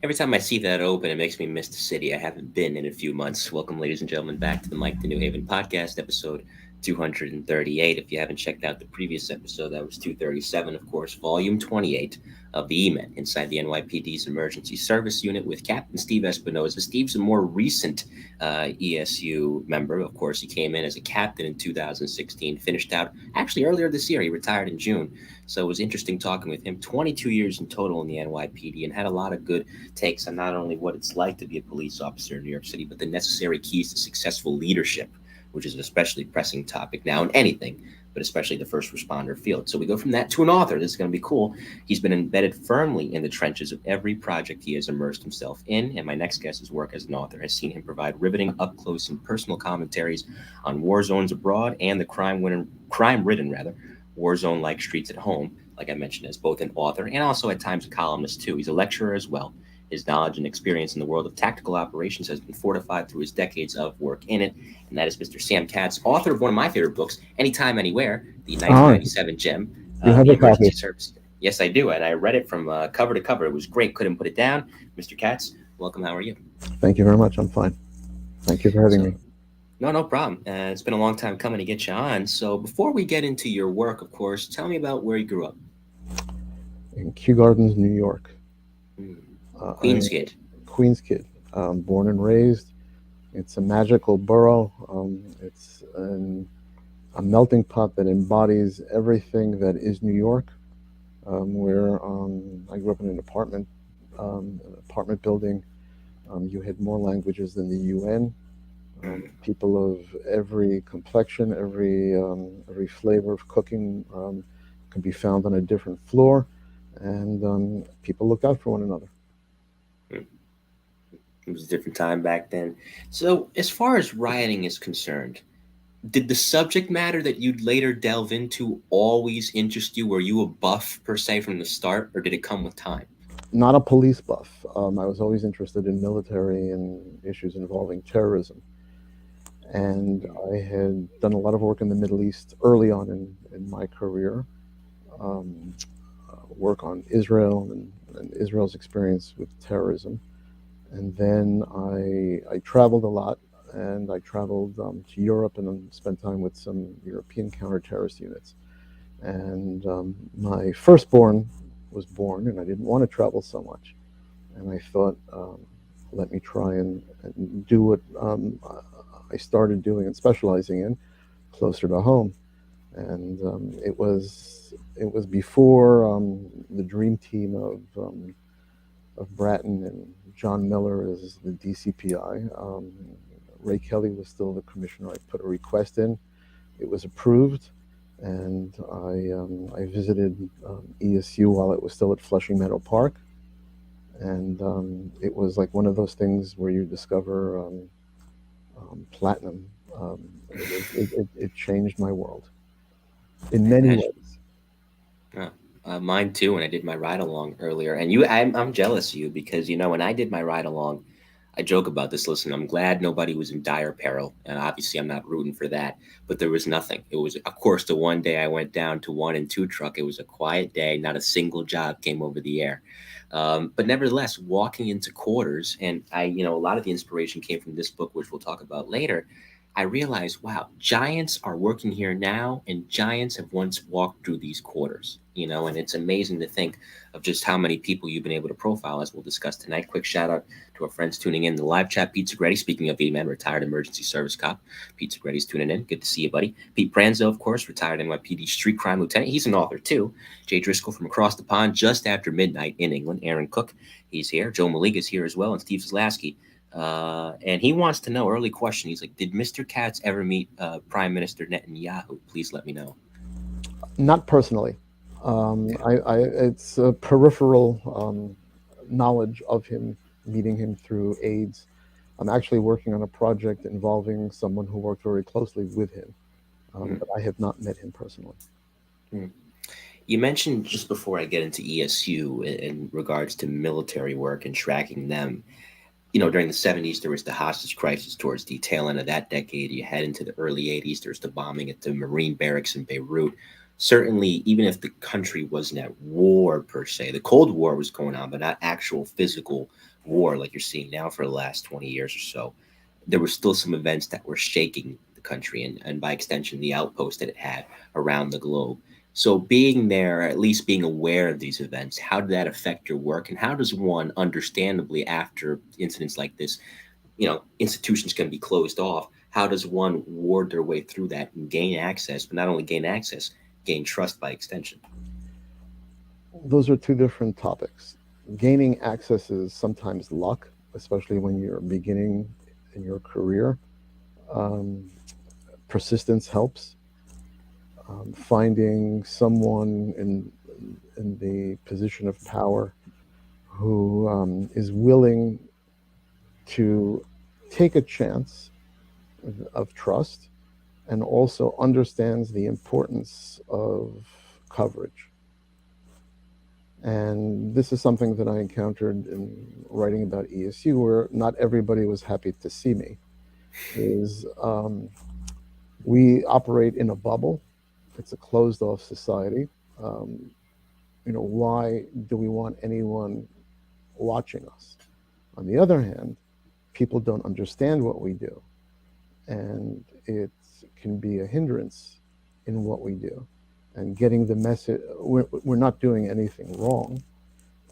Every time I see that open, it makes me miss the city. I haven't been in a few months. Welcome, ladies and gentlemen, back to the Mike the New Haven podcast, episode 238. If you haven't checked out the previous episode, that was 237, of course, volume 28 of the EMET, inside the NYPD's Emergency Service Unit with Captain Steve Espinoza. Steve's a more recent ESU member. Of course, he came in as a captain in 2016, finished out actually earlier this year. He retired in June. So it was interesting talking with him. 22 years in total in the NYPD, and had a lot of good takes on not only what it's like to be a police officer in New York City, but the necessary keys to successful leadership, which is an especially pressing topic now in anything, but especially the first responder field. So we go from that to an author. This is going to be cool. He's been embedded firmly in the trenches of every project he has immersed himself in, and my next guest's work as an author has seen him provide riveting, up-close, and personal commentaries on war zones abroad and the crime-ridden war zone-like streets at home, like I mentioned, as both an author and also at times a columnist too. He's a lecturer as well. His knowledge and experience in the world of tactical operations has been fortified through his decades of work in it, and that is Mr. Sam Katz, author of one of my favorite books, Anytime, Anywhere, the 1997 gem, you have the a copy. Emergency Service. Yes, I do, and I read it from cover to cover. It was great. Couldn't put it down. Mr. Katz, welcome. How are you? Thank you very much. I'm fine. Thank you for having me. No problem. It's been a long time coming to get you on. So before we get into your work, of course, tell me about where you grew up. In Kew Gardens, New York. Queens kid. Queens kid. Born and raised. It's a magical borough. It's a melting pot that embodies everything that is New York. Where I grew up in an apartment building. You had more languages than the UN. People of every complexion, every flavor of cooking can be found on a different floor, and people looked out for one another. It was a different time back then. So as far as rioting is concerned, did the subject matter that you'd later delve into always interest you? Were you a buff per se from the start, or did it come with time? Not a police buff. I was always interested in military and issues involving terrorism. And I had done a lot of work in the Middle East early on in my career, work on Israel and Israel's experience with terrorism. And then I traveled a lot, and I traveled to Europe and spent time with some European counter-terrorist units. And my firstborn was born, and I didn't want to travel so much. And I thought, let me try and do what I started doing and specializing in closer to home. And it was before the dream team of Bratton and John Miller as the DCPI. Ray Kelly was still the commissioner. I put a request in. It was approved, and I visited ESU while it was still at Flushing Meadow Park. And it was like one of those things where you discover platinum. It changed my world in many ways. Mine too. When I did my ride along earlier, and I'm jealous of you because when I did my ride along, I joke about this. Listen, I'm glad nobody was in dire peril, and obviously I'm not rooting for that. But there was nothing. It was, of course, the one day I went down to 1 and 2 truck. It was a quiet day. Not a single job came over the air. But nevertheless, walking into quarters, and a lot of the inspiration came from this book, which we'll talk about later. I realized, wow, giants are working here now, and giants have once walked through these quarters, and it's amazing to think of just how many people you've been able to profile, as we'll discuss tonight. Quick shout out to our friends tuning in the live chat. Pete Segretti, speaking of E-Man, retired emergency service cop. Pete Segretti's tuning in. Good to see you, buddy. Pete Pranzo, of course, retired NYPD street crime lieutenant. He's an author, too. Jay Driscoll from across the pond, just after midnight in England. Aaron Cook, he's here. Joe Maliga's here as well, and Steve Zlasky. And he wants to know, early question, he's like, did Mr. Katz ever meet Prime Minister Netanyahu? Please let me know. Not personally. It's a peripheral knowledge of him, meeting him through aides. I'm actually working on a project involving someone who worked very closely with him, but I have not met him personally. You mentioned just before I get into ESU in regards to military work and tracking them. During the 70s, there was the hostage crisis towards the tail end of that decade. You head into the early 80s, there's the bombing at the Marine barracks in Beirut. Certainly, even if the country wasn't at war per se, the Cold War was going on, but not actual physical war like you're seeing now for the last 20 years or so. There were still some events that were shaking the country and by extension, the outpost that it had around the globe. So being there, at least being aware of these events, how did that affect your work? And how does one, understandably, after incidents like this, institutions can be closed off. How does one ward their way through that and gain access, but not only gain access, gain trust by extension? Those are two different topics. Gaining access is sometimes luck, especially when you're beginning in your career. Um, Persistence helps. Finding someone in the position of power who is willing to take a chance of trust and also understands the importance of coverage. And this is something that I encountered in writing about ESU, where not everybody was happy to see me. We operate in a bubble. It's a closed-off society. Um, why do we want anyone watching us? On the other hand, people don't understand what we do, and it can be a hindrance in what we do. And getting the message, we're not doing anything wrong.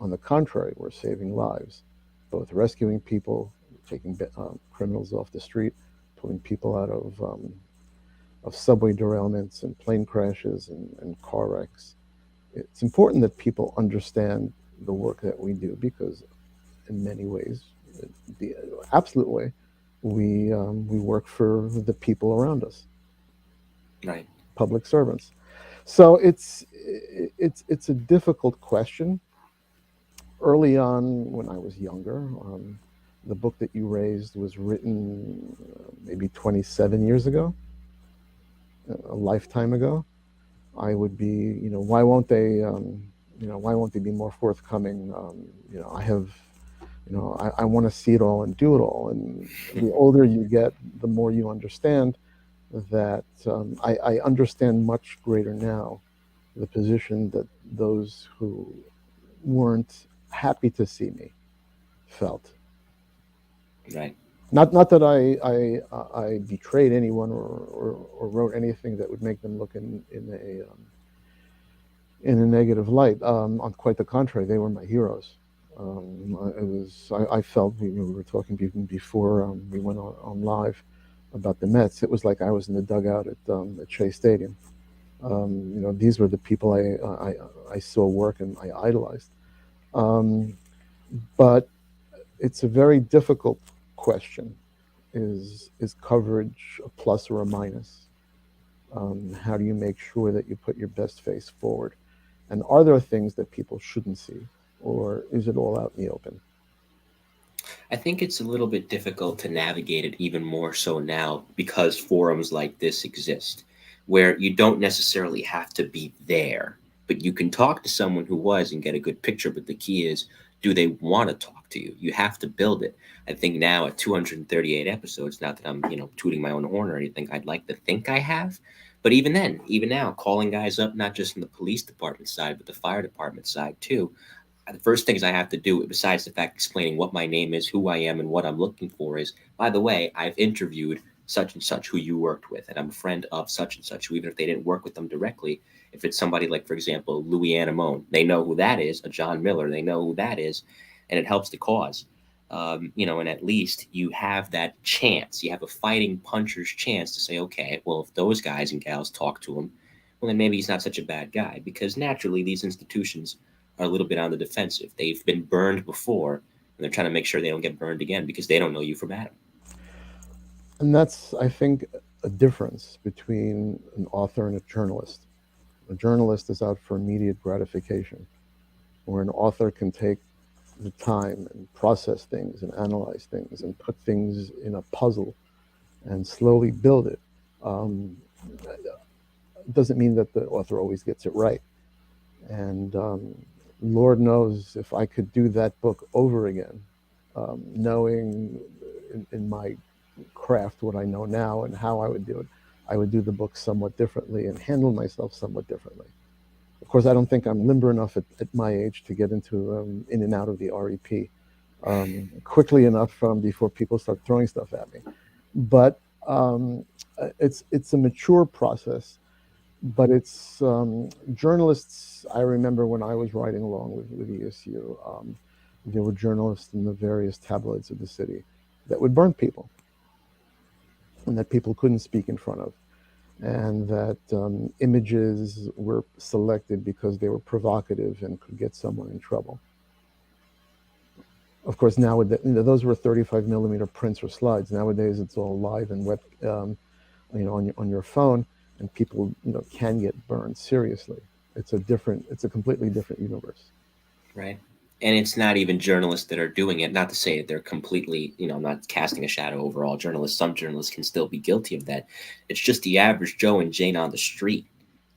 On the contrary, we're saving lives, both rescuing people, taking criminals off the street, pulling people out of subway derailments and plane crashes and car wrecks. It's important that people understand the work that we do, because in many ways, the absolute way, we work for the people around us, Right. public servants. So it's a difficult question. Early on, when I was younger, the book that you raised was written maybe 27 years ago, a lifetime ago. I would be, why won't they be more forthcoming? I have, I want to see it all and do it all. And the older you get, the more you understand that I understand much greater now the position that those who weren't happy to see me felt. Right. Not that I betrayed anyone or wrote anything that would make them look in a negative light. On quite the contrary, they were my heroes. I felt, we were talking even before we went on live about the Mets. It was like I was in the dugout at Shea Stadium. These were the people I saw work and I idolized. But it's a very difficult question. Is coverage a plus or a minus? How do you make sure that you put your best face forward? And are there things that people shouldn't see, or is it all out in the open? I think it's a little bit difficult to navigate it even more so now because forums like this exist, where you don't necessarily have to be there, but you can talk to someone who was and get a good picture. But the key is, do they want to talk to you? You have to build it. I think now at 238 episodes, not that I'm, tooting my own horn or anything, I'd like to think I have. But even then, even now, calling guys up, not just from the police department side, but the fire department side too, the first things I have to do, besides the fact explaining what my name is, who I am, and what I'm looking for, is, by the way, I've interviewed such and such who you worked with, and I'm a friend of such and such who, even if they didn't work with them directly, if it's somebody like, for example, Louis Anemone, they know who that is. A John Miller, they know who that is, and it helps the cause. And at least you have that chance. You have a fighting puncher's chance to say, okay, well, if those guys and gals talk to him, well, then maybe he's not such a bad guy. Because naturally, these institutions are a little bit on the defensive. They've been burned before, and they're trying to make sure they don't get burned again because they don't know you from Adam. And that's, I think, a difference between an author and a journalist. A journalist is out for immediate gratification, where an author can take the time and process things and analyze things and put things in a puzzle and slowly build it. Um, it doesn't mean that the author always gets it right. And Lord knows if I could do that book over again, knowing in my craft what I know now and how I would do it, I would do the book somewhat differently and handle myself somewhat differently. Of course, I don't think I'm limber enough at my age to get into in and out of the REP quickly enough before people start throwing stuff at me. But it's a mature process. But it's journalists. I remember when I was writing along with ESU, there were journalists in the various tabloids of the city that would burn people and that people couldn't speak in front of, and that images were selected because they were provocative and could get someone in trouble. Of course, nowadays, those were 35 millimeter prints or slides. Nowadays, it's all live and web, on your phone, and people, can get burned seriously. It's a completely different universe. Right. And it's not even journalists that are doing it. Not to say that they're completely, not casting a shadow over all journalists. Some journalists can still be guilty of that. It's just the average Joe and Jane on the street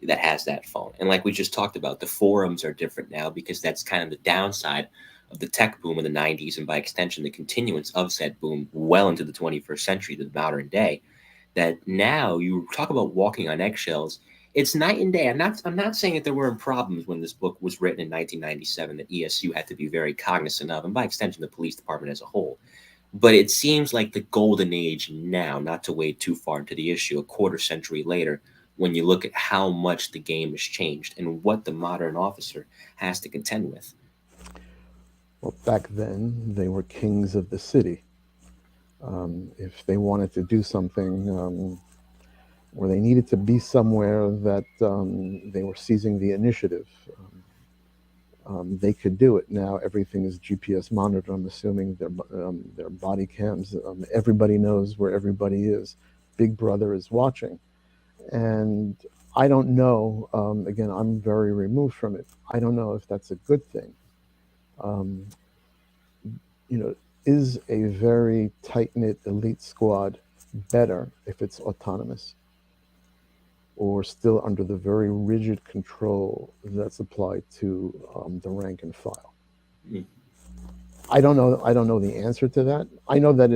that has that phone. And like we just talked about, the forums are different now because that's kind of the downside of the tech boom in the 90s, and by extension, the continuance of said boom well into the 21st century, the modern day. That now you talk about walking on eggshells, it's night and day. I'm not saying that there weren't problems when this book was written in 1997 that ESU had to be very cognizant of, and by extension, the police department as a whole. But it seems like the golden age now, not to wade too far into the issue, a quarter century later, when you look at how much the game has changed and what the modern officer has to contend with. Well, back then they were kings of the city. If they wanted to do something, or they needed to be somewhere that they were seizing the initiative, they could do it. Now everything is GPS monitored. I'm assuming their body cams. Everybody knows where everybody is. Big Brother is watching, and I don't know. Again, I'm very removed from it. I don't know if that's a good thing. Um, you know, is a very tight knit elite squad better if it's autonomous, or still under the very rigid control that's applied to the rank and file? Mm. I don't know. I don't know the answer to that. I know that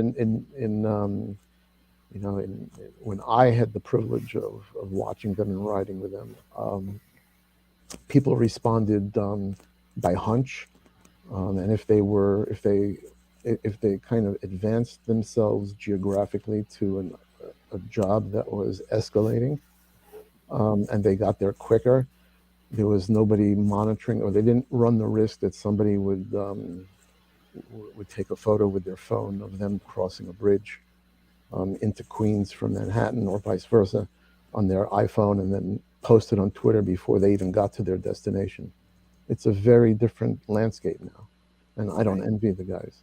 when I had the privilege of watching them and riding with them, people responded by hunch, and if they kind of advanced themselves geographically to a job that was escalating, and they got there quicker, there was nobody monitoring, or they didn't run the risk that somebody would take a photo with their phone of them crossing a bridge into Queens from Manhattan, or vice versa, on their iPhone, and then post it on Twitter before they even got to their destination. It's a very different landscape now, and I don't Right. envy the guys.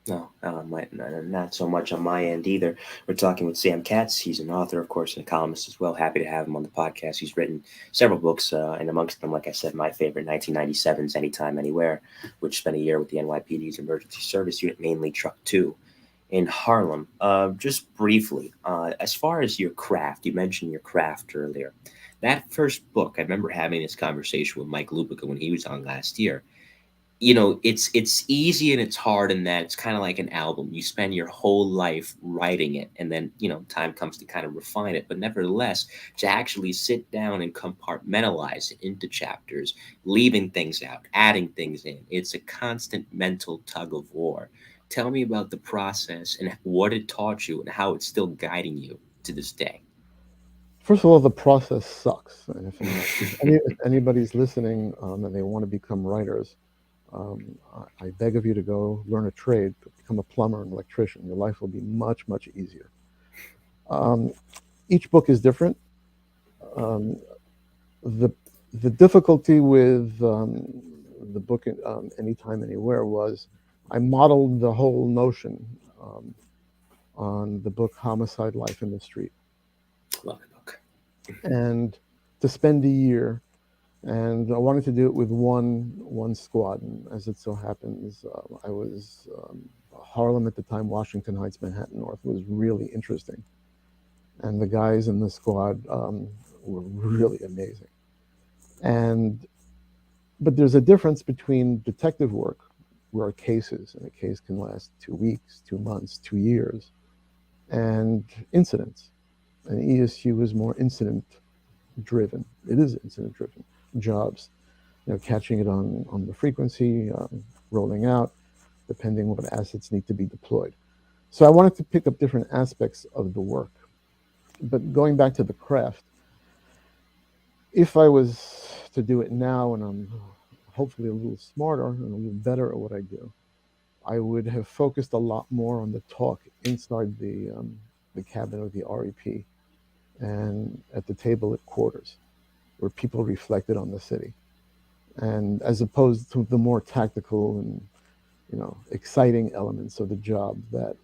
No, not so much on my end either. We're talking with Sam Katz. He's an author, of course, and a columnist as well. Happy to have him on the podcast. He's written several books, and amongst them, like I said, my favorite, 1997's Anytime, Anywhere, which spent a year with the NYPD's Emergency Service Unit, mainly Truck 2 in Harlem. Just briefly, as far as your craft, you mentioned your craft earlier. That first book, I remember having this conversation with Mike Lupica when he was on last year. It's easy and it's hard in that it's kind of like an album. You spend your whole life writing it, and then time comes to kind of refine it. But nevertheless, to actually sit down and compartmentalize it into chapters, leaving things out, adding things in, it's a constant mental tug of war Tell me about the process and what it taught you and how it's still guiding you to this day. First of all, the process sucks. And if anybody's listening and they want to become writers, I beg of you to go learn a trade, become a plumber, an electrician. Your life will be much, much easier. Um, each book is different. Um, the the difficulty with the book Anytime, Anywhere was I modeled the whole notion um, on the book Homicide: Life in the Street, Love the book. and to spend a year, and I wanted to do it with one squad. And as it so happens, I was Harlem at the time, Washington Heights, Manhattan North was really interesting, and the guys in the squad were really amazing. And but there's a difference between detective work, where cases, and a case can last 2 weeks, 2 months, 2 years, and incidents. And ESU is more incident driven. It is incident driven jobs, catching it on the frequency, rolling out, depending what assets need to be deployed. So I wanted to pick up different aspects of the work. But going back to the craft, if I was to do it now, and I'm hopefully a little smarter and a little better at what I do, I would have focused a lot more on the talk inside the cabin of the REP and at the table at quarters, where people reflected on the city, and as opposed to the more tactical and exciting elements of the job that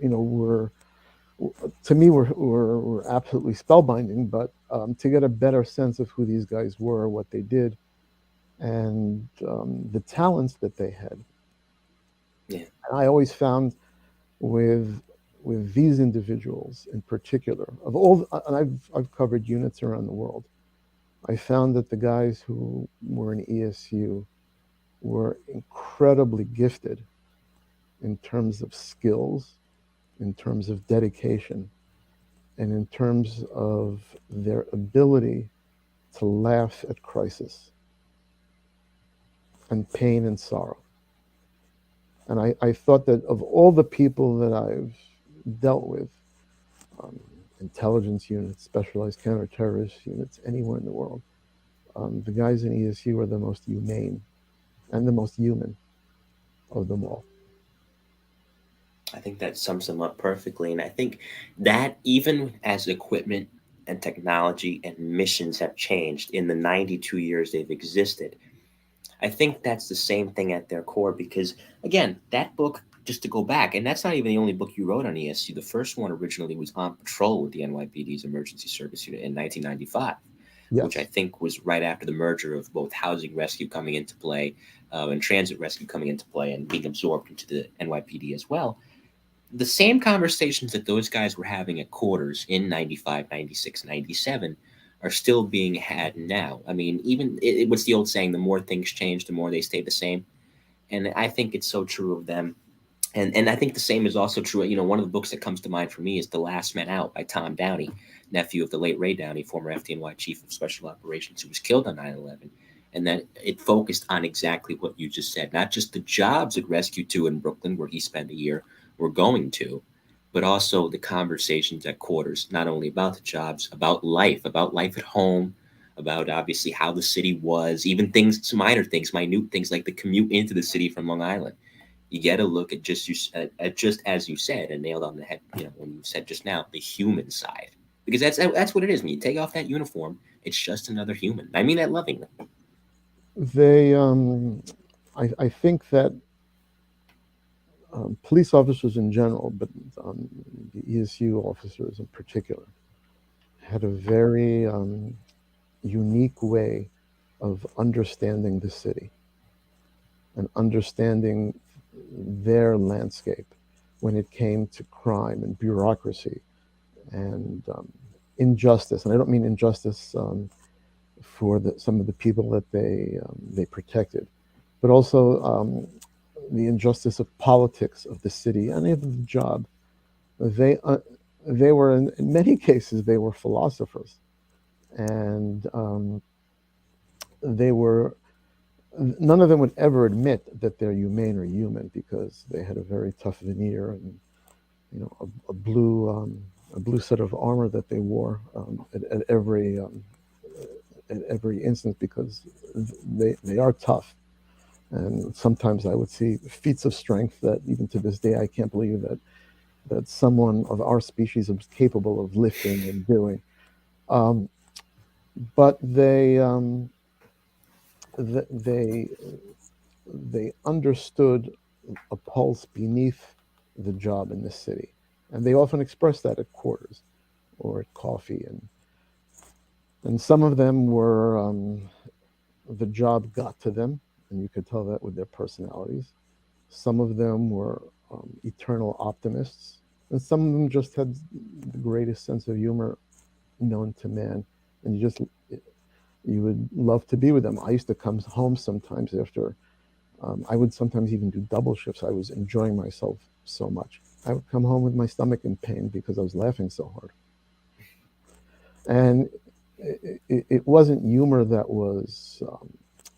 were to me were absolutely spellbinding. But to get a better sense of who these guys were, what they did, and the talents that they had. Yeah. And I always found with these individuals in particular, of all, and I've covered units around the world, I found that the guys who were in ESU were incredibly gifted in terms of skills, in terms of dedication, and in terms of their ability to laugh at crisis and pain and sorrow. And I thought that of all the people that I've dealt with, um, intelligence units, specialized counterterrorist units, anywhere in the world, the guys in ESU are the most humane and the most human of them all. I think that sums them up perfectly. And I think that even as equipment and technology and missions have changed in the 92 years they've existed, I think that's the same thing at their core because, again, that book, just to go back, and that's not even the only book you wrote on ESU. The first one originally was On Patrol with the NYPD's Emergency Service Unit in 1995, which I Yes. think was right after the merger of both housing rescue coming into play and transit rescue coming into play and being absorbed into the NYPD as well. The same conversations that those guys were having at quarters in 95, 96, 97 are still being had now. I mean, even what's the old saying, the more things change, the more they stay the same. And I think it's so true of them. And I think the same is also true. One of the books that comes to mind for me is The Last Man Out by Tom Downey, nephew of the late Ray Downey, former FDNY chief of special operations, who was killed on 9/11. And that it focused on exactly what you just said, not just the jobs at Rescue 2 in Brooklyn, where he spent a year, were going to, but also the conversations at quarters, not only about the jobs, about life at home, about obviously how the city was, even things, some minor things, minute things like the commute into the city from Long Island. You get to look at just as you said and nailed on the head. When you said just now, the human side, because that's what it is. When you take off that uniform, it's just another human. I mean that lovingly. They, I think that police officers in general, but the ESU officers in particular, had a very unique way of understanding the city and understanding their landscape when it came to crime and bureaucracy and injustice. And I don't mean injustice for some of the people that they protected, but also the injustice of politics of the city and of the job. They they were in many cases they were philosophers, and they were None of them would ever admit that they're humane or human because they had a very tough veneer and a blue set of armor that they wore at every instance because they are tough. And sometimes I would see feats of strength that even to this day I can't believe that someone of our species is capable of lifting and doing. Um, but they they understood a pulse beneath the job in the city, and they often expressed that at quarters or at coffee, and some of them were the job got to them, and you could tell that with their personalities. Some of them were eternal optimists, and some of them just had the greatest sense of humor known to man, and you would love to be with them. I used to come home sometimes after. I would sometimes even do double shifts. I was enjoying myself so much. I would come home with my stomach in pain because I was laughing so hard. And it wasn't humor that was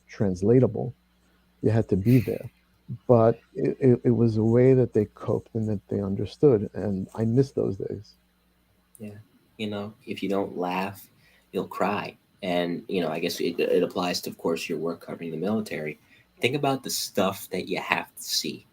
translatable. You had to be there. But it was a way that they coped and that they understood. And I miss those days. Yeah. If you don't laugh, you'll cry. And, I guess it applies to, of course, your work covering the military. Think about the stuff that you have to see.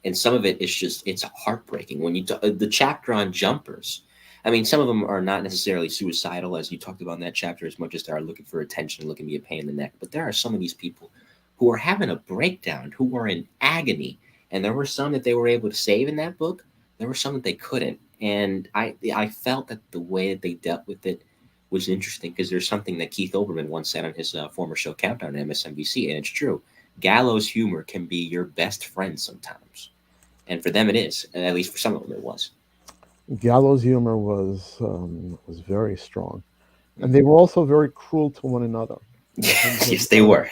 And some of it is just, it's heartbreaking. The chapter on jumpers, I mean, some of them are not necessarily suicidal, as you talked about in that chapter, as much as they are looking for attention, looking to be a pain in the neck. But there are some of these people who are having a breakdown, who are in agony. And there were some that they were able to save in that book. There were some that they couldn't. And I felt that the way that they dealt with it was interesting because there's something that Keith Olbermann once said on his former show Countdown on MSNBC, and it's true. Gallows humor can be your best friend sometimes, and for them it is. And at least for some of them it was. Gallows humor was very strong, and they were also very cruel to one another in terms Yes, they were.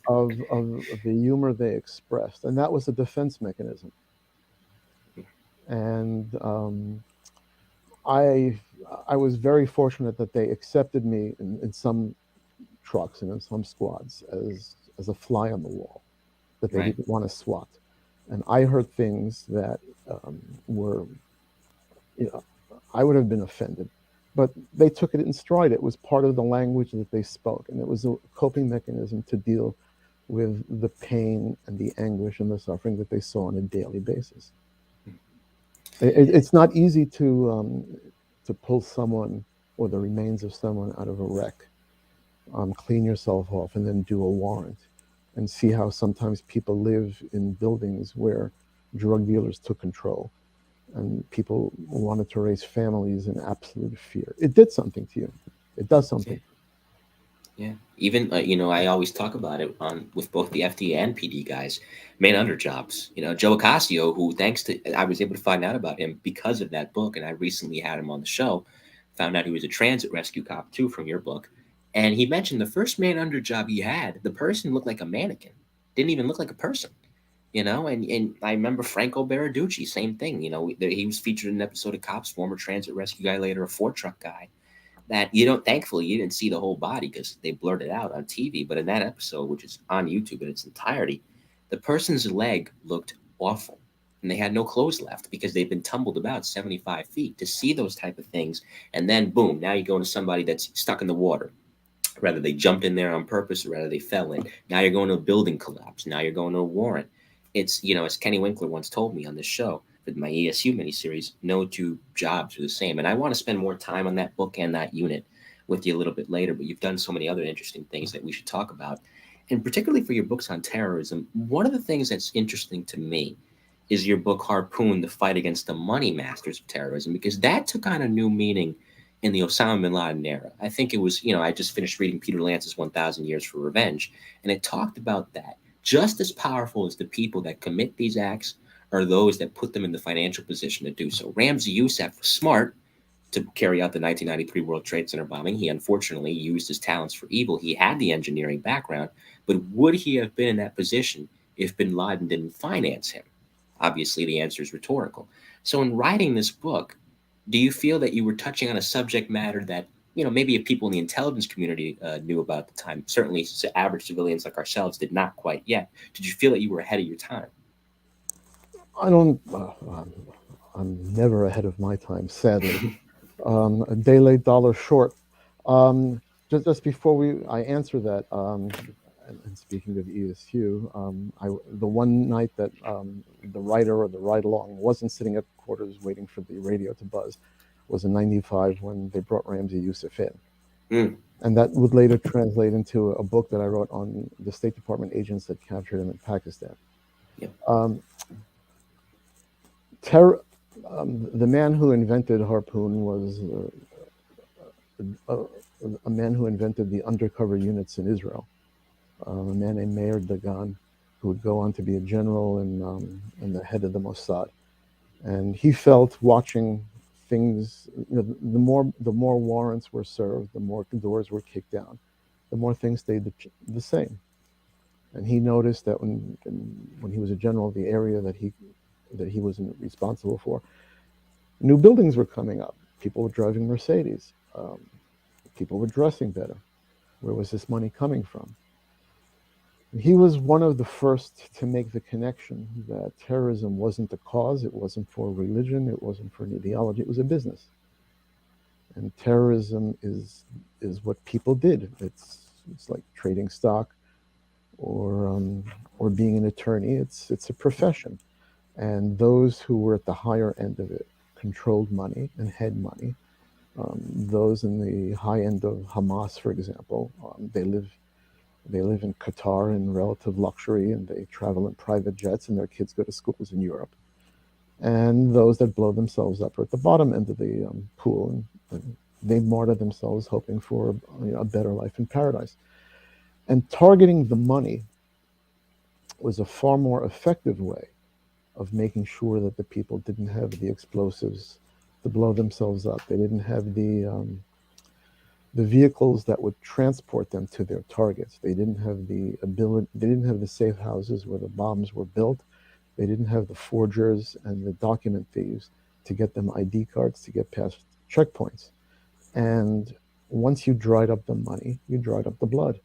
of the humor they expressed, and that was a defense mechanism. And I I was very fortunate that they accepted me in some trucks and in some squads as a fly on the wall that they Right. didn't want to swat. And I heard things that were, you know, I would have been offended, but they took it in stride. It was part of the language that they spoke, and it was a coping mechanism to deal with the pain and the anguish and the suffering that they saw on a daily basis. It's not easy to pull someone or the remains of someone out of a wreck, clean yourself off, and then do a warrant, and see how sometimes people live in buildings where drug dealers took control, and people wanted to raise families in absolute fear. It did something to you. It does Yeah. something. Yeah. Even I always talk about it on with both the FD and PD guys, main under jobs. Joe Ocasio, who thanks to I was able to find out about him because of that book, and I recently had him on the show. Found out he was a transit rescue cop too from your book, and he mentioned the first man under job he had, the person looked like a mannequin, didn't even look like a person. And I remember Franco Baraducci, same thing. He was featured in an episode of Cops, former transit rescue guy, later a Ford truck guy that thankfully you didn't see the whole body because they blurred it out on TV. But in that episode, which is on YouTube in its entirety, the person's leg looked awful. And they had no clothes left because they've been tumbled about 75 feet. To see those type of things, and then boom, now you go into somebody that's stuck in the water. Rather they jumped in there on purpose, or rather they fell in. Now you're going to a building collapse. Now you're going to a warrant. It's, as Kenny Winkler once told me on this show, with my ESU miniseries, no two jobs are the same. And I want to spend more time on that book and that unit with you a little bit later, but you've done so many other interesting things that we should talk about. And particularly for your books on terrorism, one of the things that's interesting to me is your book Harpoon, The Fight Against the Money Masters of Terrorism, because that took on a new meaning in the Osama bin Laden era. I think it was, I just finished reading Peter Lance's 1,000 Years for Revenge, and it talked about that. Just as powerful as the people that commit these acts are those that put them in the financial position to do so. Ramzi Youssef was smart to carry out the 1993 World Trade Center bombing. He unfortunately used his talents for evil. He had the engineering background, but would he have been in that position if bin Laden didn't finance him? Obviously, the answer is rhetorical. So, in writing this book, do you feel that you were touching on a subject matter that maybe if people in the intelligence community knew about at the time, certainly average civilians like ourselves did not quite yet. Did you feel that you were ahead of your time? I don't. I'm never ahead of my time, sadly. A day late, dollar short. Um, just before I answer that, and speaking of ESU, the one night that the writer or the ride along wasn't sitting at quarters waiting for the radio to buzz was in '95 when they brought Ramzi Youssef in. Mm. And that would later translate into a book that I wrote on the State Department agents that captured him in Pakistan. Yep. Um, terror, the man who invented harpoon was a, a man who invented the undercover units in Israel, a man named Meir Dagan, who would go on to be a general and the head of the Mossad. And he felt watching things, the more warrants were served, the more doors were kicked down, the more things stayed the same. And he noticed that when he was a general of the area that he was responsible for, new buildings were coming up. People were driving Mercedes. People were dressing better. Where was this money coming from? He was one of the first to make the connection that terrorism wasn't a cause, it wasn't for religion, it wasn't for an ideology, it was a business. And terrorism is what people did. It's like trading stock or being an attorney. It's a profession. And those who were at the higher end of it controlled money and had money. Those in the high end of Hamas, for example, they live in Qatar in relative luxury, and they travel in private jets, and their kids go to schools in Europe. And those that blow themselves up are at the bottom end of the pool, and they martyr themselves hoping for a better life in paradise. And targeting the money was a far more effective way of making sure that the people didn't have the explosives to blow themselves up. They didn't have the vehicles that would transport them to their targets. They didn't have the ability. They didn't have the safe houses where the bombs were built. They didn't have the forgers and the document thieves to get them ID cards to get past checkpoints. And once you dried up the money, you dried up the blood.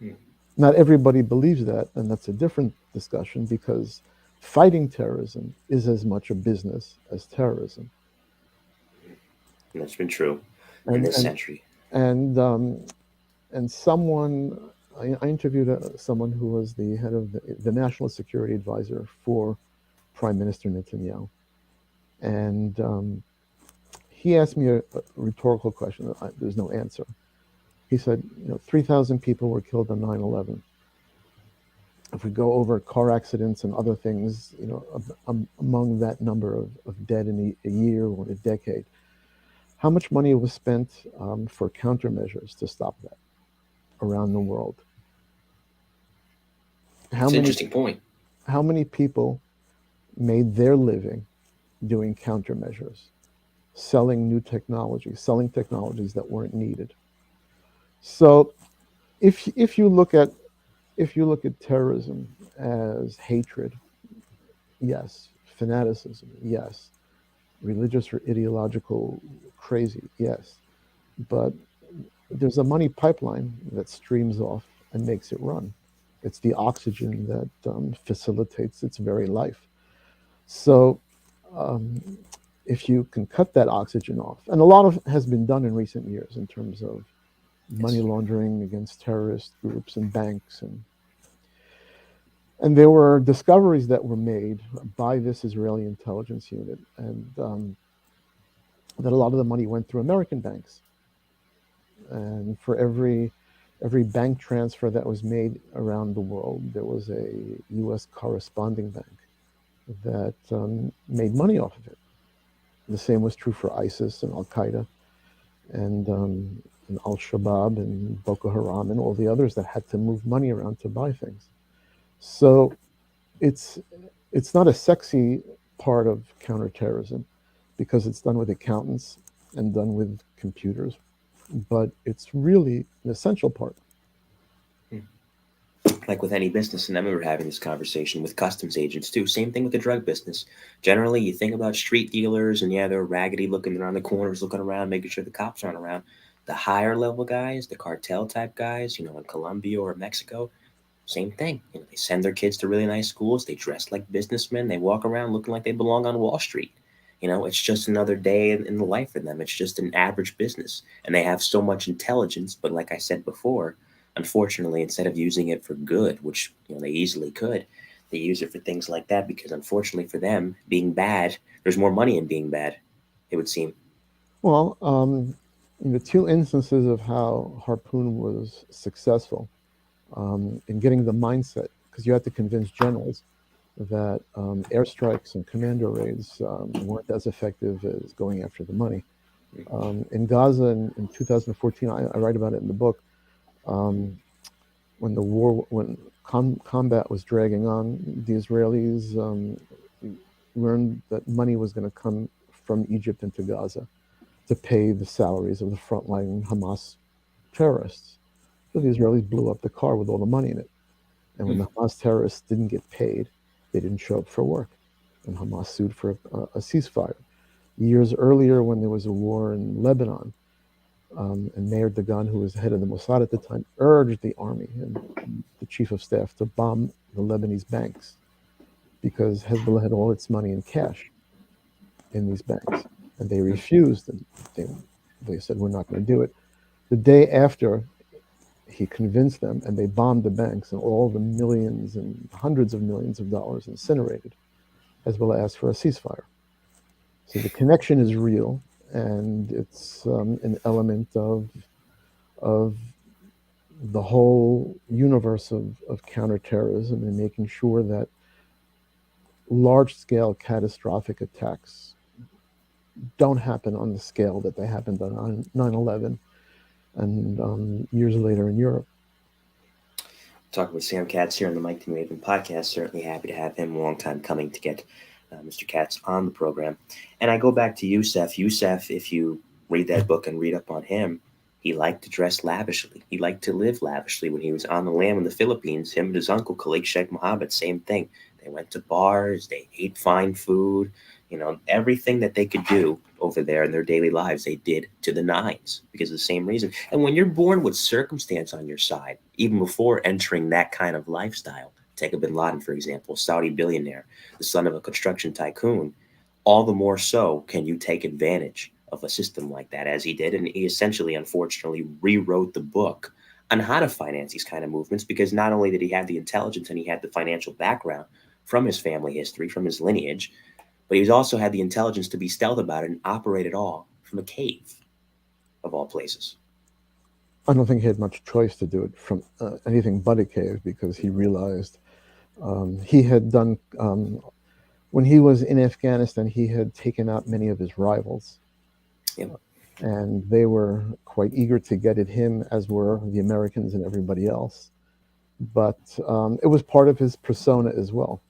Mm. Not everybody believes that, and that's a different discussion because fighting terrorism is as much a business as terrorism. And that's been true in And this and century. and someone I interviewed someone who was the head of the national security advisor for Prime Minister Netanyahu, and he asked me a rhetorical question. There's no answer. He said, 3,000 people were killed on 9/11. If we go over car accidents and other things, among that number of dead in a year or a decade, how much money was spent for countermeasures to stop that around the world? How It's an many interesting point. how many people made their living doing countermeasures, selling new technologies, selling technologies that weren't needed? So if you look at terrorism as hatred, yes. Fanaticism, yes. Religious or ideological crazy, yes. But there's a money pipeline that streams off and makes it run. It's the oxygen that facilitates its very life. So um, if you can cut that oxygen off, and a lot of has been done in recent years in terms of money Yes. laundering against terrorist groups and banks, and there were discoveries that were made by this Israeli intelligence unit, and that a lot of the money went through American banks. And for every bank transfer that was made around the world, there was a U.S. corresponding bank that made money off of it. The same was true for ISIS and Al Qaeda and Al Shabaab and Boko Haram and all the others that had to move money around to buy things. So it's it's not a sexy part of counterterrorism because it's done with accountants and done with computers, but it's really an essential part. Mm. like with any business, and I remember having this conversation with customs agents too. Same thing with the drug business. Generally, you think about street dealers, and yeah, they're raggedy looking around the corners, looking around, making sure the cops aren't around. The higher level guys, the cartel type guys, in Colombia or Mexico, same thing. They send their kids to really nice schools. They dress like businessmen. They walk around looking like they belong on Wall Street. It's just another day in the life for them. It's just an average business. And they have so much intelligence. But like I said before, unfortunately, instead of using it for good, which they easily could, they use it for things like that because unfortunately for them, being bad, there's more money in being bad, it would seem. Well, in the two instances of how Harpoon was successful in getting the mindset, because you had to convince generals that airstrikes and commando raids weren't as effective as going after the money. In Gaza in 2014, I write about it in the book. Um, when combat was dragging on, the Israelis learned that money was going to come from Egypt into Gaza to pay the salaries of the frontline Hamas terrorists. So the Israelis blew up the car with all the money in it. And when the Hamas terrorists didn't get paid, they didn't show up for work. And Hamas sued for a ceasefire. Years earlier, when there was a war in Lebanon, and Meir Dagan, who was the head of the Mossad at the time, urged the army and the chief of staff to bomb the Lebanese banks because Hezbollah had all its money in cash in these banks. And they refused, and they said, we're not going to do it. The day after, he convinced them, and they bombed the banks, and all the millions and hundreds of millions of dollars incinerated. Hezbollah asked for a ceasefire. So the connection is real, and it's an element of the whole universe of counterterrorism and making sure that large-scale catastrophic attacks don't happen on the scale that they happened on 9/11 and years later in Europe. Talking with Sam Katz here on the Mike the New Haven podcast. Certainly happy to have him. A long time coming to get Mr. Katz on the program. And I go back to Youssef. Youssef, if you read that book and read up on him, he liked to dress lavishly. He liked to live lavishly. When he was on the lam in the Philippines, him and his uncle, Khalid Sheikh Mohammed, same thing. They went to bars, they ate fine food, everything that they could do over there in their daily lives, they did to the nines because of the same reason. And when you're born with circumstance on your side, even before entering that kind of lifestyle, take a bin Laden, for example, Saudi billionaire, the son of a construction tycoon, all the more so can you take advantage of a system like that as he did. And he essentially, unfortunately, rewrote the book on how to finance these kind of movements because not only did he have the intelligence and he had the financial background from his family history, from his lineage, but he also had the intelligence to be stealth about it and operate it all from a cave, of all places. I don't think he had much choice to do it from anything but a cave because he realized he had done, when he was in Afghanistan, he had taken out many of his rivals. Yep. And they were quite eager to get at him, as were the Americans and everybody else. But it was part of his persona as well.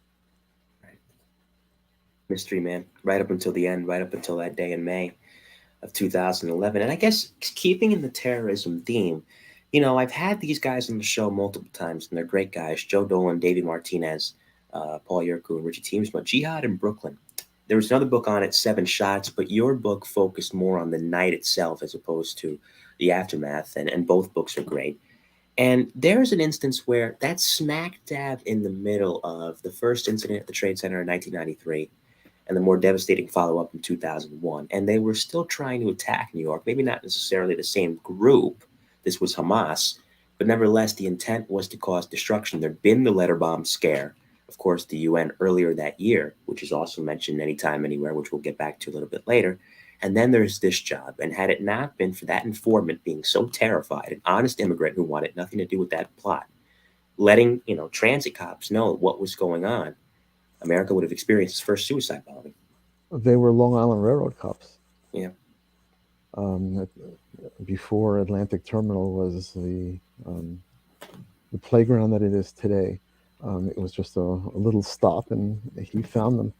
Mystery man, right up until the end, right up until that day in May of 2011. And I guess keeping in the terrorism theme, I've had these guys on the show multiple times, and they're great guys. Joe Dolan, Davey Martinez, Paul Yerko, and Richie Teamsma. Jihad in Brooklyn. There was another book on it, Seven Shots, but your book focused more on the night itself as opposed to the aftermath, and both books are great. And there's an instance where that's smack dab in the middle of the first incident at the Trade Center in 1993 and the more devastating follow up in 2001. And they were still trying to attack New York, maybe not necessarily the same group. This was Hamas, but nevertheless, the intent was to cause destruction. There'd been the letter bomb scare, of course, the UN earlier that year, which is also mentioned anytime, anywhere, which we'll get back to a little bit later. And then there's this job. And had it not been for that informant being so terrified, an honest immigrant who wanted nothing to do with that plot, letting transit cops know what was going on, America would have experienced its first suicide bombing. They were Long Island Railroad cops. Yeah. Before Atlantic Terminal was the playground that it is today. It was just a little stop, and he found them.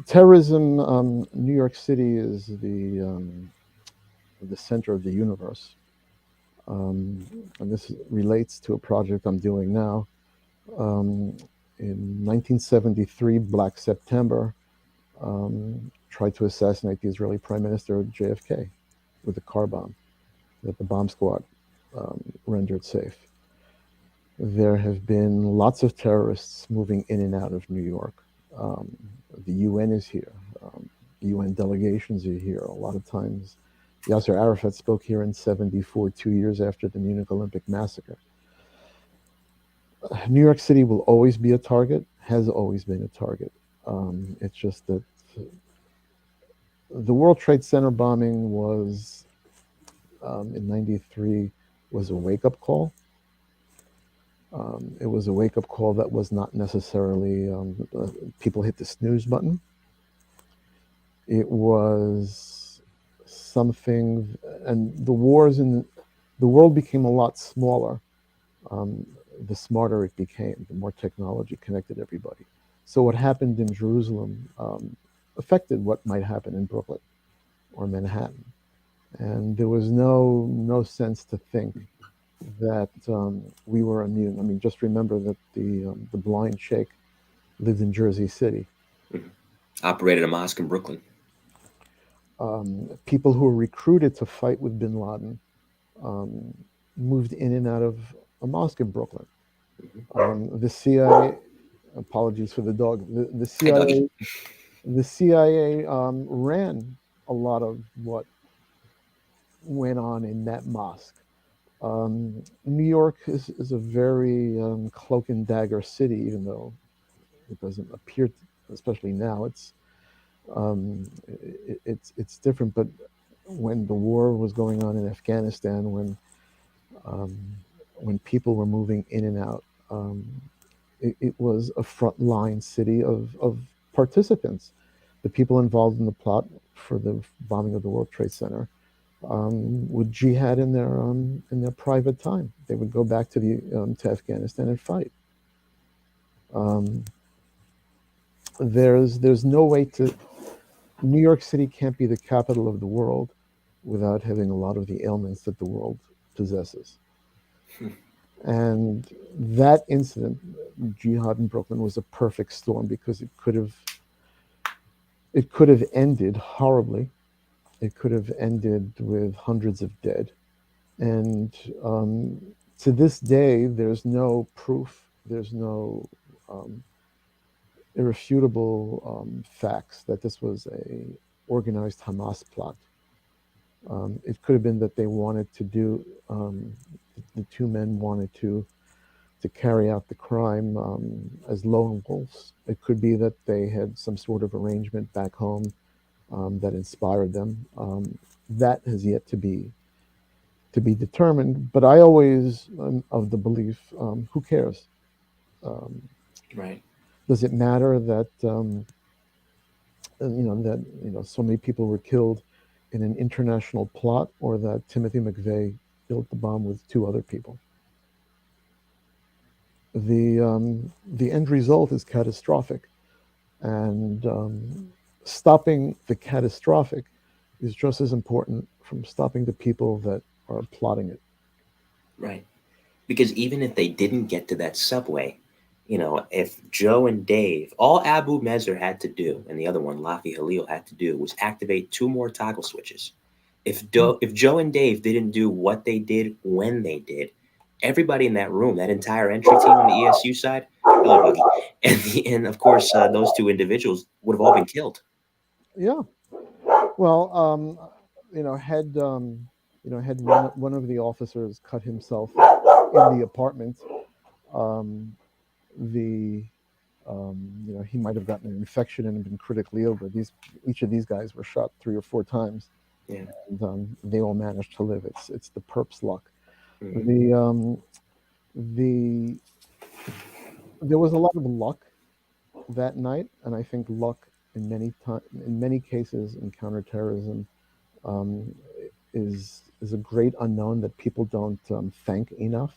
Terrorism, New York City is the center of the universe. and this relates to a project I'm doing now. Um, in 1973, Black September tried to assassinate the Israeli Prime Minister JFK with a car bomb that the bomb squad rendered safe. There have been lots of terrorists moving in and out of New York. Um, the UN is here. UN delegations are here. A lot of times, Yasser Arafat spoke here in '74, 2 years after the Munich Olympic massacre. New York City will always be a target, has always been a target. It's just that the World Trade Center bombing was in '93 was a wake up call. It was a wake up call that was not necessarily people hit the snooze button. It was something, and the world became a lot smaller. Um, the smarter it became, the more technology connected everybody. So what happened in Jerusalem affected what might happen in Brooklyn or Manhattan, and there was no sense to think that we were immune. I mean, just remember that the blind sheikh lived in Jersey City. Mhm. Operated a mosque in Brooklyn. People who were recruited to fight with Bin Laden um, moved in and out of a mosque in Brooklyn. Mhm. The CIA, apologies for the dog. The Hey, doggy. CIA ran a lot of what went on in that mosque. New York is a very cloak and dagger city, even though it doesn't appear, especially now, it's different. But when the war was going on in Afghanistan, um, when people were moving in and out, it was a frontline city of participants. The people involved in the plot for the bombing of the World Trade Center would jihad in their private time. They would go back to Afghanistan and fight. Um, there's no way to New York City can't be the capital of the world without having a lot of the ailments that the world possesses. And that incident, Jihad in Brooklyn, was a perfect storm because it could have ended horribly. It could have ended with hundreds of dead. And to this day, there's no proof. There's no um, irrefutable facts that this was a organized Hamas plot. It could have been that they wanted to do. The two men wanted to carry out the crime as lone wolves. It could be that they had some sort of arrangement back home that inspired them. That has yet to be determined. But I always am of the belief: who cares? Um, Right. does it matter that so many people were killed in an international plot, or that Timothy McVeigh built the bomb with two other people? The end result is catastrophic, and stopping the catastrophic is just as important from stopping the people that are plotting it. Right. Because even if they didn't get to that subway, if Joe and Dave, all Abu Mezer had to do, and the other one, Lafi Halil, had to do was activate two more toggle switches. Yeah, If Joe and Dave didn't do what they did when they did, everybody in that room, that entire entry team on the ESU side, hello, Buggy, and of course those two individuals would have all been killed. yeah. Well, had one of the officers cut himself in the apartment, um, the he might have gotten an infection and been critically ill. But each of these guys were shot 3 or 4 times, Yeah. and they all managed to live. It's the perp's luck. Hmm. The the There was a lot of luck that night, and I think luck in many cases in counterterrorism um, is a great unknown that people don't thank enough.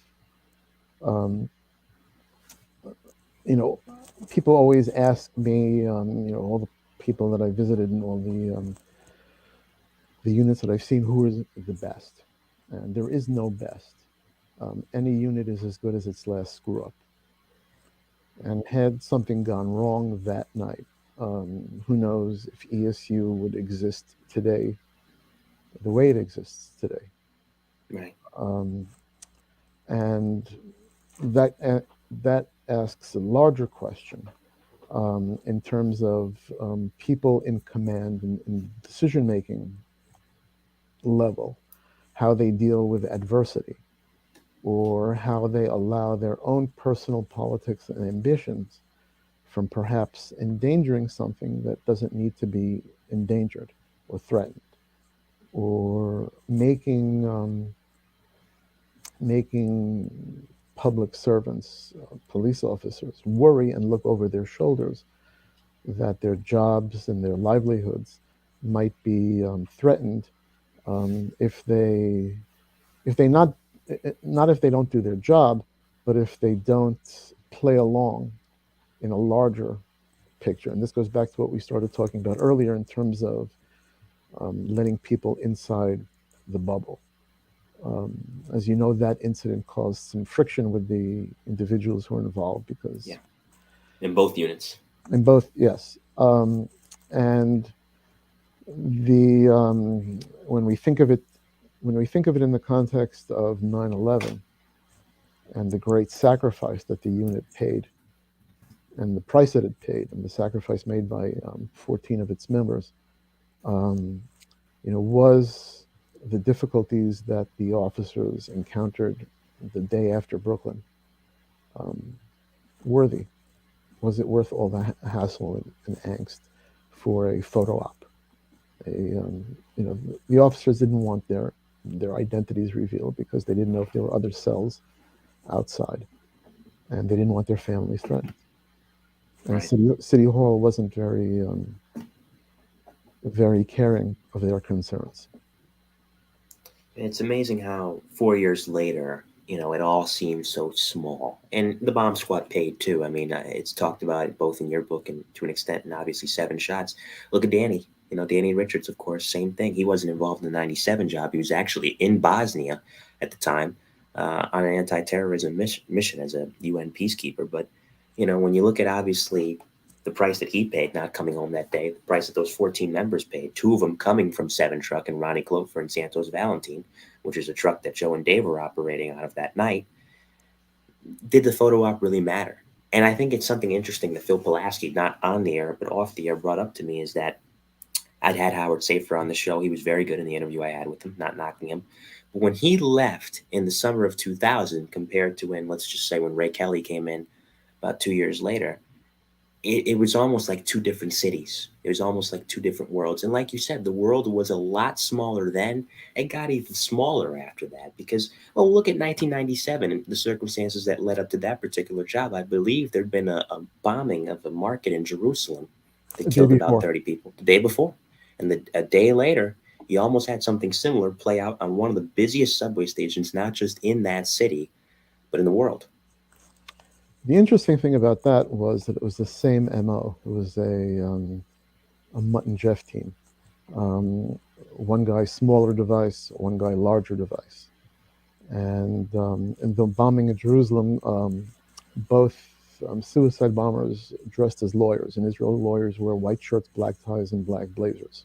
Um, you know, People always ask me, all the people that I visited and all the units that I've seen, who is the best. and there is no best. Any unit is as good as its last screw up. And had something gone wrong that night, who knows if ESU would exist today the way it exists today. Right. Um, and that that asks a larger question in terms of people in command and decision making level, how they deal with adversity, or how they allow their own personal politics and ambitions from perhaps endangering something that doesn't need to be endangered or threatened, or making public servants, police officers, worry and look over their shoulders that their jobs and their livelihoods might be threatened if they not if they don't do their job, but if they don't play along in a larger picture. And this goes back to what we started talking about earlier in terms of letting people inside the bubble. As you know, that incident caused some friction with the individuals who were involved Yeah. because In both units. in both, yes. And the when we think of it in the context of 9/11 and the great sacrifice that the unit paid and the price that it paid and the sacrifice made by 14 of its members, um, was the difficulties that the officers encountered the day after Brooklyn um, worthy? Was it worth all the hassle and angst for a photo op? The officers didn't want their identities revealed because they didn't know if there were other cells outside, and they didn't want their families threatened. And Right. City Hall wasn't very caring of their concerns. It's amazing how 4 years later, it all seems so small. And the bomb squad paid too. I mean, it's talked about both in your book and to an extent, and obviously Seven Shots. Look at Danny. Danny Richards, of course, same thing. He wasn't involved in the '97 job. He was actually in Bosnia at the time on an anti-terrorism mission as a UN peacekeeper. But when you look at obviously the price that he paid not coming home that day, the price that those 14 members paid, two of them coming from Seven Truck and Ronnie Clover and Santos Valentine, which is a truck that Joe and Dave were operating out of that night, did the photo op really matter? And I think it's something interesting that Phil Pulaski, not on the air but off the air, brought up to me is that I'd had Howard Safer on the show. He was very good in the interview I had with him, not knocking him. But when he left in the summer of 2000, compared to when, let's just say, when Ray Kelly came in about 2 years later, it was almost like two different cities. It was almost like two different worlds. And like you said, the world was a lot smaller then. It got even smaller after that because, well, look at 1997 and the circumstances that led up to that particular job. I believe there'd been a bombing of a market in Jerusalem that The day killed about before, 30 people the day before. And a day later, you almost had something similar play out on one of the busiest subway stations, not just in that city, but in the world. the interesting thing about that was that it was the same MO. It was a Mutt and Jeff team. One guy smaller device, one guy larger device. And in the bombing of Jerusalem, both suicide bombers dressed as lawyers. In Israel, lawyers wear white shirts, black ties, and black blazers.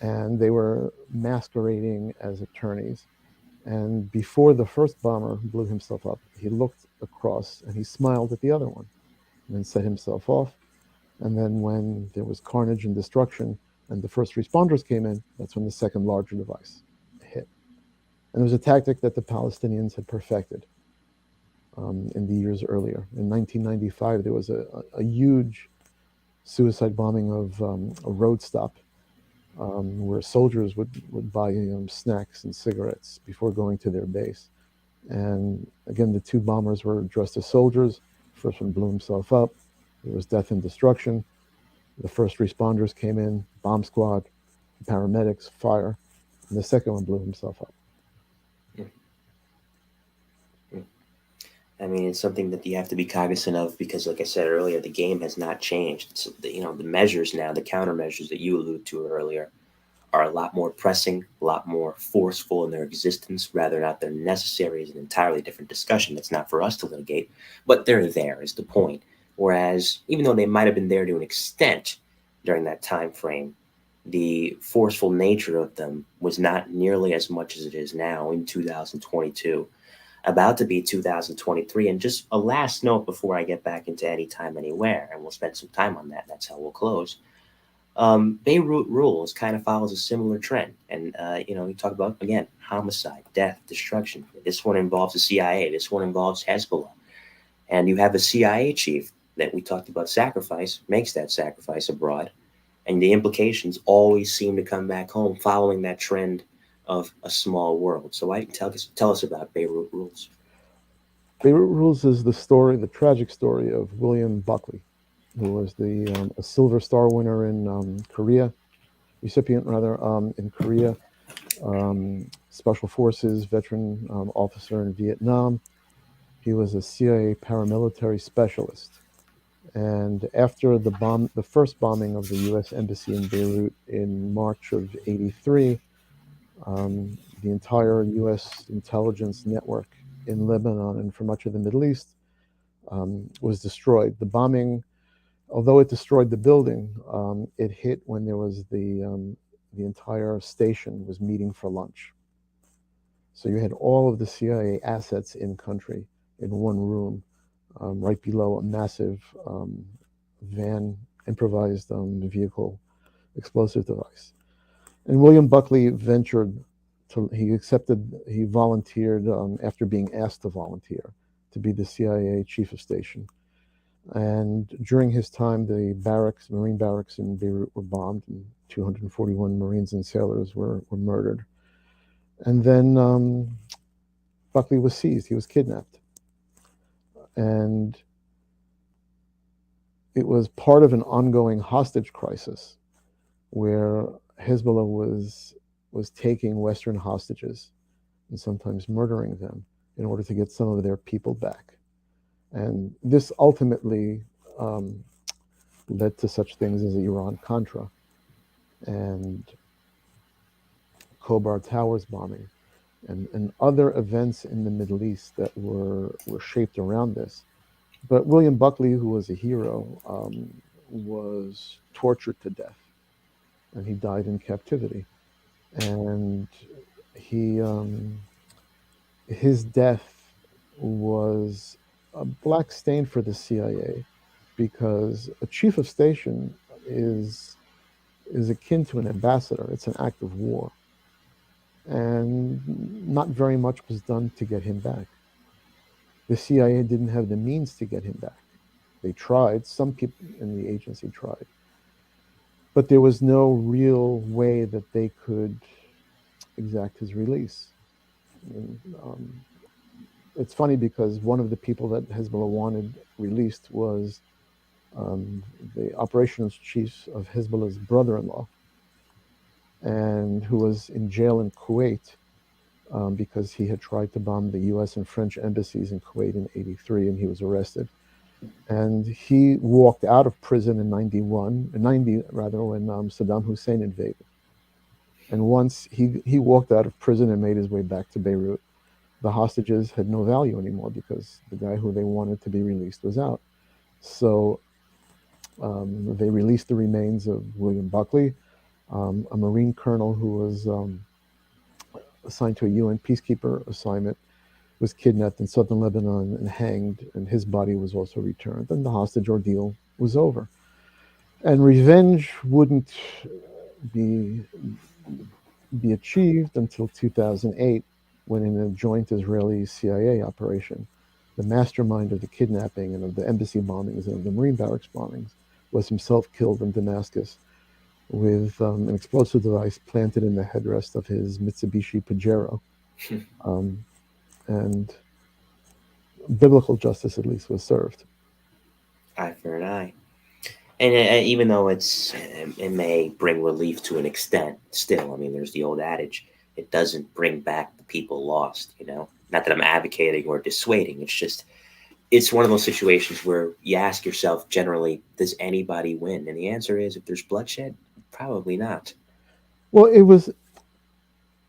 And they were masquerading as attorneys. And before the first bomber blew himself up, he looked across and he smiled at the other one and then set himself off. And then when there was carnage and destruction and the first responders came in, that's when the second larger device hit. And it was a tactic that the Palestinians had perfected in the years earlier. In 1995, there was a huge suicide bombing of a road stop where soldiers would buy snacks and cigarettes before going to their base. And again, the two bombers were dressed as soldiers. The first one blew himself up. There was death and destruction. The first responders came in, bomb squad, paramedics, fire, and the second one blew himself up. I mean, it's something that you have to be cognizant of because, like I said earlier, the game has not changed. The measures now, the countermeasures that you alluded to earlier, are a lot more pressing, a lot more forceful in their existence, rather not they're necessary is an entirely different discussion. That's not for us to litigate, but they're there is the point. Whereas, even though they might have been there to an extent during that time frame, the forceful nature of them was not nearly as much as it is now in 2022, about to be 2023. And just a last note before I get back into Anytime, Anywhere, and we'll spend some time on that. That's how we'll close. Beirut Rules kind of follows a similar trend. And, you talk about, again, homicide, death, destruction. This one involves the CIA. This one involves Hezbollah. And you have a CIA chief that we talked about sacrifice, makes that sacrifice abroad. And the implications always seem to come back home following that trend of a small world. So tell us about Beirut Rules. Beirut Rules is the story, the tragic story of William Buckley, who was a Silver Star winner in Korea, recipient rather, in Korea, Special Forces veteran officer in Vietnam. He was a CIA paramilitary specialist. And after the first bombing of the U.S. Embassy in Beirut in March of '83, the entire U.S. intelligence network in Lebanon and for much of the Middle East was destroyed. The bombing, although it destroyed the building, it hit when there was the entire station was meeting for lunch. So you had all of the CIA assets in country in one room, right below a massive improvised vehicle explosive device. And William Buckley he volunteered after being asked to volunteer to be the CIA chief of station. And during his time, the Marine barracks in Beirut were bombed, and 241 Marines and sailors were murdered. And then Buckley was seized. He was kidnapped. And it was part of an ongoing hostage crisis where Hezbollah was taking Western hostages and sometimes murdering them in order to get some of their people back. And this ultimately led to such things as the Iran-Contra and Khobar Towers bombing and other events in the Middle East that were shaped around this. But William Buckley, who was a hero, was tortured to death, and he died in captivity. And his death was a black stain for the CIA, because a chief of station is akin to an ambassador. It's an act of war, and not very much was done to get him back. The CIA didn't have the means to get him back. They tried. Some people in the agency tried, but there was no real way that they could exact his release. It's funny because one of the people that Hezbollah wanted released was the operations chief of Hezbollah's brother-in-law, and who was in jail in Kuwait because he had tried to bomb the U.S. and French embassies in Kuwait in '83, and he was arrested. And he walked out of prison in '90 when Saddam Hussein invaded. And once he walked out of prison and made his way back to Beirut, the hostages had no value anymore because the guy who they wanted to be released was out. So they released the remains of William Buckley, a Marine colonel who was assigned to a UN peacekeeper assignment, was kidnapped in southern Lebanon and hanged, and his body was also returned, and the hostage ordeal was over. And revenge wouldn't be achieved until 2008, when in a joint Israeli-CIA operation, the mastermind of the kidnapping and of the embassy bombings and of the Marine barracks bombings was himself killed in Damascus with an explosive device planted in the headrest of his Mitsubishi Pajero. And biblical justice, at least, was served. Eye for an eye. And even though it may bring relief to an extent, still, I mean, there's the old adage, it doesn't bring back the people lost, Not that I'm advocating or dissuading. It's just, it's one of those situations where you ask yourself generally, does anybody win? And the answer is, if there's bloodshed, probably not. Well, it was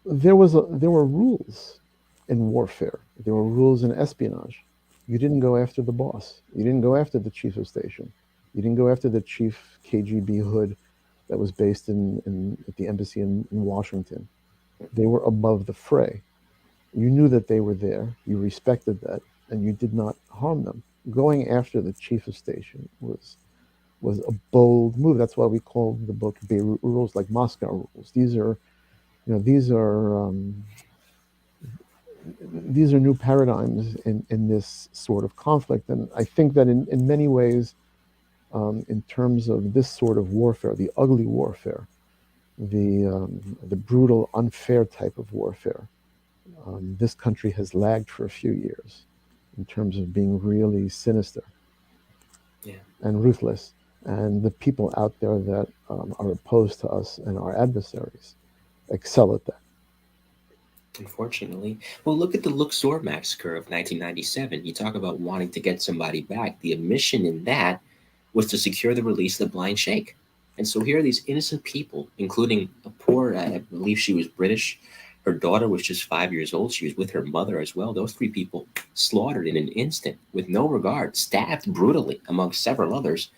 there were rules in warfare. There were rules in espionage. You didn't go after the boss. You didn't go after the chief of station. You didn't go after the chief KGB hood that was based at the embassy in Washington. They were above the fray. You knew that they were there. You respected that, and you did not harm them. Going after the chief of station was a bold move. That's why we call the book Beirut Rules, like Moscow rules. These are new paradigms in this sort of conflict. And I think that in many ways, in terms of this sort of warfare, the ugly warfare, the brutal, unfair type of warfare, this country has lagged for a few years in terms of being really sinister Yeah. and ruthless. And the people out there that are opposed to us and our adversaries excel at that. Unfortunately. Well, look at the Luxor massacre of 1997. You talk about wanting to get somebody back. The omission in that was to secure the release of the blind sheikh. And so here are these innocent people, including a poor, I believe she was British. Her daughter was just 5 years old. She was with her mother as well. Those three people slaughtered in an instant with no regard, stabbed brutally among several others,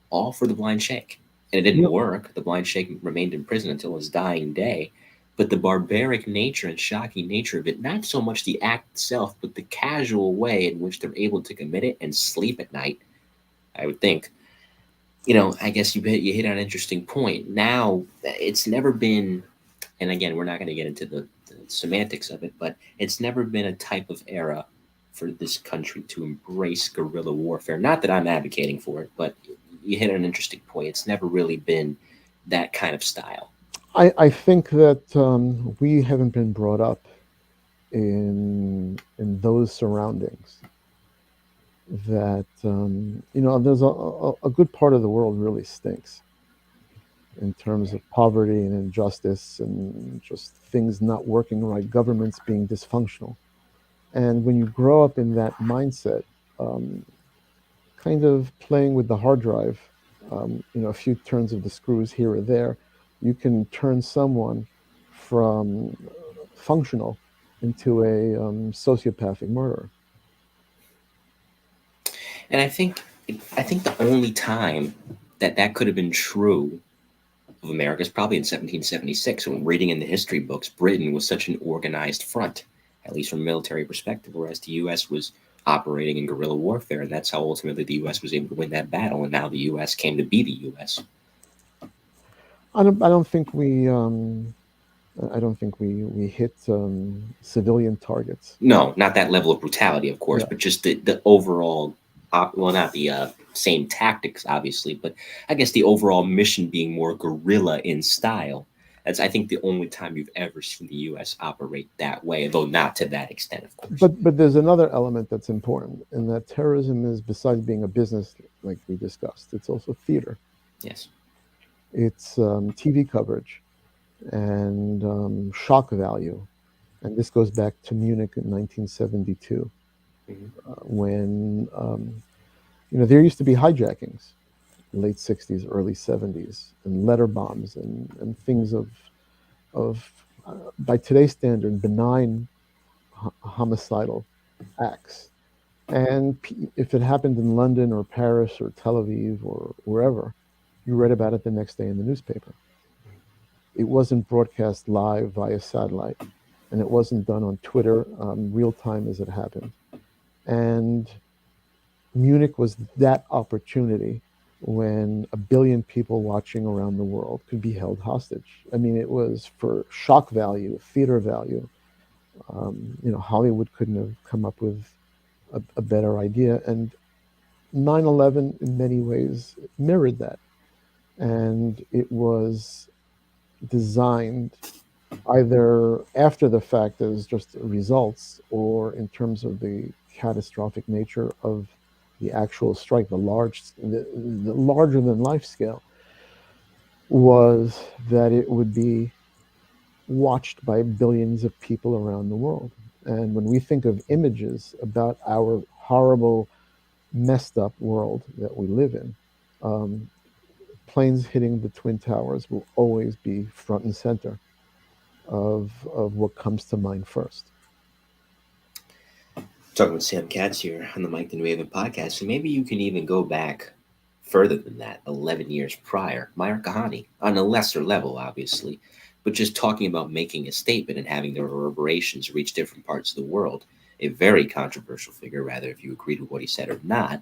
all for the blind sheikh. And it didn't Yep. work. The blind sheikh remained in prison until his dying day. But the barbaric nature and shocking nature of it, not so much the act itself, but the casual way in which they're able to commit it and sleep at night, I would think. I guess you hit on an interesting point. Now, it's never been, and again, we're not going to get into the semantics of it, but it's never been a type of era for this country to embrace guerrilla warfare. Not that I'm advocating for it, but you hit on an interesting point. It's never really been that kind of style. I think that we haven't been brought up in those surroundings. That there's a good part of the world really stinks in terms of poverty and injustice and just things not working right, governments being dysfunctional. And when you grow up in that mindset, um, kind of playing with the hard drive, a few turns of the screws here or there, you can turn someone from functional into a sociopathic murderer. And I think the only time that that could have been true of America is probably in 1776 when reading in the history books, Britain was such an organized front, at least from a military perspective, whereas the U.S. was operating in guerrilla warfare, and that's how ultimately the U.S. was able to win that battle, and now the U.S. came to be the U.S. I don't think we hit civilian targets. No, not that level of brutality, of course, Yeah, but just the overall, well, not the same tactics, obviously, but I guess the overall mission being more guerrilla in style. That's, I think, the only time you've ever seen the U.S. operate that way, though not to that extent, of course. but there's another element that's important, and that terrorism is, besides being a business, like we discussed, it's also theater. Yes. It's TV coverage and shock value. And this goes back to Munich in 1972, Hmm. when there used to be hijackings, late 60s, early 70s, and letter bombs and things of by today's standard, benign homicidal acts. And if it happened in London or Paris or Tel Aviv or wherever, you read about it the next day in the newspaper. It wasn't broadcast live via satellite, and it wasn't done on Twitter real time as it happened. And Munich was that opportunity when a billion people watching around the world could be held hostage. I mean, it was for shock value, theater value. Hollywood couldn't have come up with a better idea. And 9/11, in many ways, mirrored that. And it was designed either after the fact as just results or in terms of the catastrophic nature of the actual strike, the larger than life scale, was that it would be watched by billions of people around the world. And when we think of images about our horrible, messed up world that we live in, um, planes hitting the Twin Towers will always be front and center of what comes to mind first. Talking with Sam Katz here on the Mike the New Haven podcast. So maybe you can even go back further than that, 11 years prior. Meyer Kahane, on a lesser level, obviously, but just talking about making a statement and having the reverberations reach different parts of the world. A very controversial figure, rather, if you agreed with what he said or not,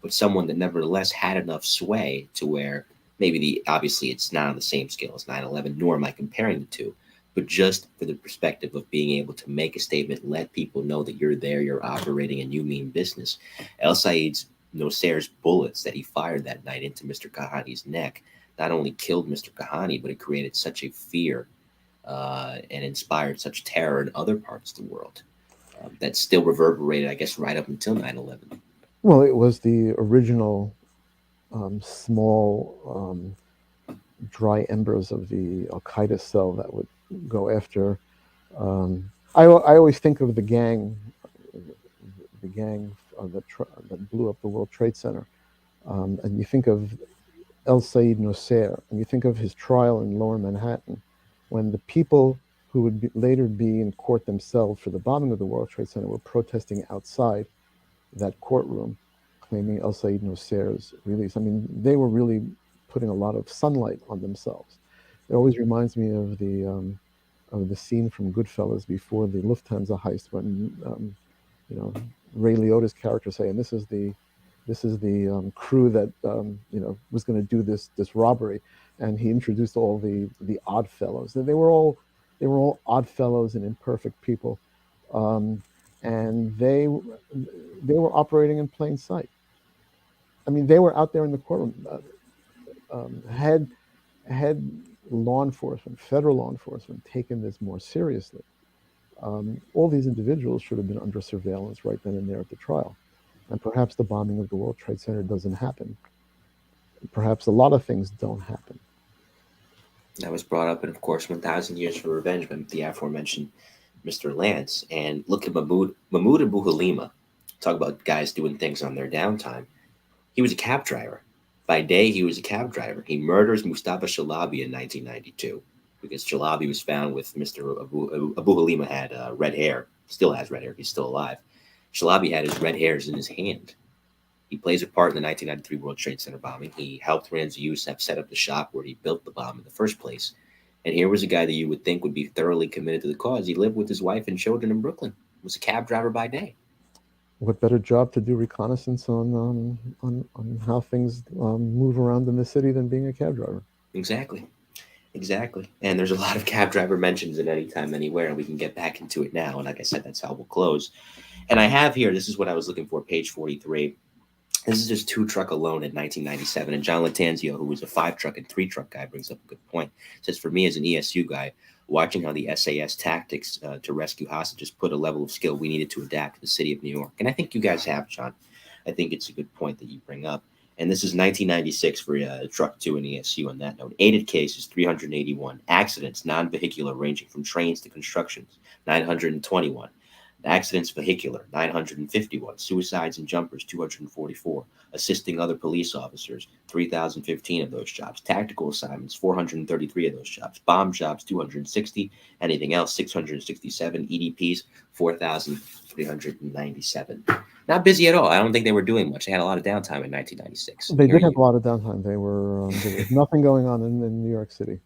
but someone that nevertheless had enough sway to where maybe obviously it's not on the same scale as 9/11, nor am I comparing the two, but just for the perspective of being able to make a statement, let people know that you're there, you're operating, and you mean business. El Said's Nosair's bullets that he fired that night into Mr. Kahane's neck not only killed Mr. Kahane, but it created such a fear and inspired such terror in other parts of the world that still reverberated, I guess, right up until 9/11. Well, it was the original small dry embers of the Al Qaeda cell that would go after. I always think of the gang that blew up the World Trade Center, and you think of El Said Nosair, and you think of his trial in Lower Manhattan, when the people who would later be in court themselves for the bombing of the World Trade Center were protesting outside that courtroom, claiming El Said Nosair's release. I mean, they were really putting a lot of sunlight on themselves. It always reminds me of the scene from Goodfellas before the Lufthansa heist, when Ray Liotta's character saying, "This is the crew that was going to do this robbery," and he introduced all the odd fellows. They were all odd fellows and imperfect people, and they were operating in plain sight. I mean, they were out there in the courtroom. Had law enforcement, federal law enforcement, taken this more seriously, all these individuals should have been under surveillance right then and there at the trial. And perhaps the bombing of the World Trade Center doesn't happen. Perhaps a lot of things don't happen. That was brought up, and of course, 1,000 Years for Revenge by the aforementioned Mr. Lance. And look at Mahmoud Abu Halima. Talk about guys doing things on their downtime. He was a cab driver. By day, he was a cab driver. He murders Mustafa Shalabi in 1992 because Shalabi was found with Mr. Abu Halima had red hair, still has red hair, he's still alive. Shalabi had his red hairs in his hand. He plays a part in the 1993 World Trade Center bombing. He helped Ramzi Youssef set up the shop where he built the bomb in the first place. And here was a guy that you would think would be thoroughly committed to the cause. He lived with his wife and children in Brooklyn. Was a cab driver by day. What better job to do reconnaissance on how things move around in the city than being a cab driver? Exactly. Exactly. And there's a lot of cab driver mentions at any time, anywhere, and we can get back into it now. And like I said, that's how we'll close. And I have here, this is what I was looking for, page 43. This is just two truck alone in 1997. And John Latanzio, who was a 5 truck and 3 truck guy, brings up a good point. Says, for me as an ESU guy, watching how the SAS tactics to rescue hostages put a level of skill we needed to adapt to the city of New York. And I think you guys have, John. I think it's a good point that you bring up. And this is 1996 for Truck 2 and ESU on that note. Aided cases, 381. Accidents, non-vehicular, ranging from trains to constructions, 921. Accidents vehicular, 951. Suicides and jumpers, 244. Assisting other police officers, 3,015 of those jobs. Tactical assignments, 433 of those jobs. Bomb jobs, 260. Anything else, 667. EDPs, 4,397. Not busy at all. I don't think they were doing much. They had a lot of downtime in 1996. They did have a lot of downtime. There was nothing going on in New York City.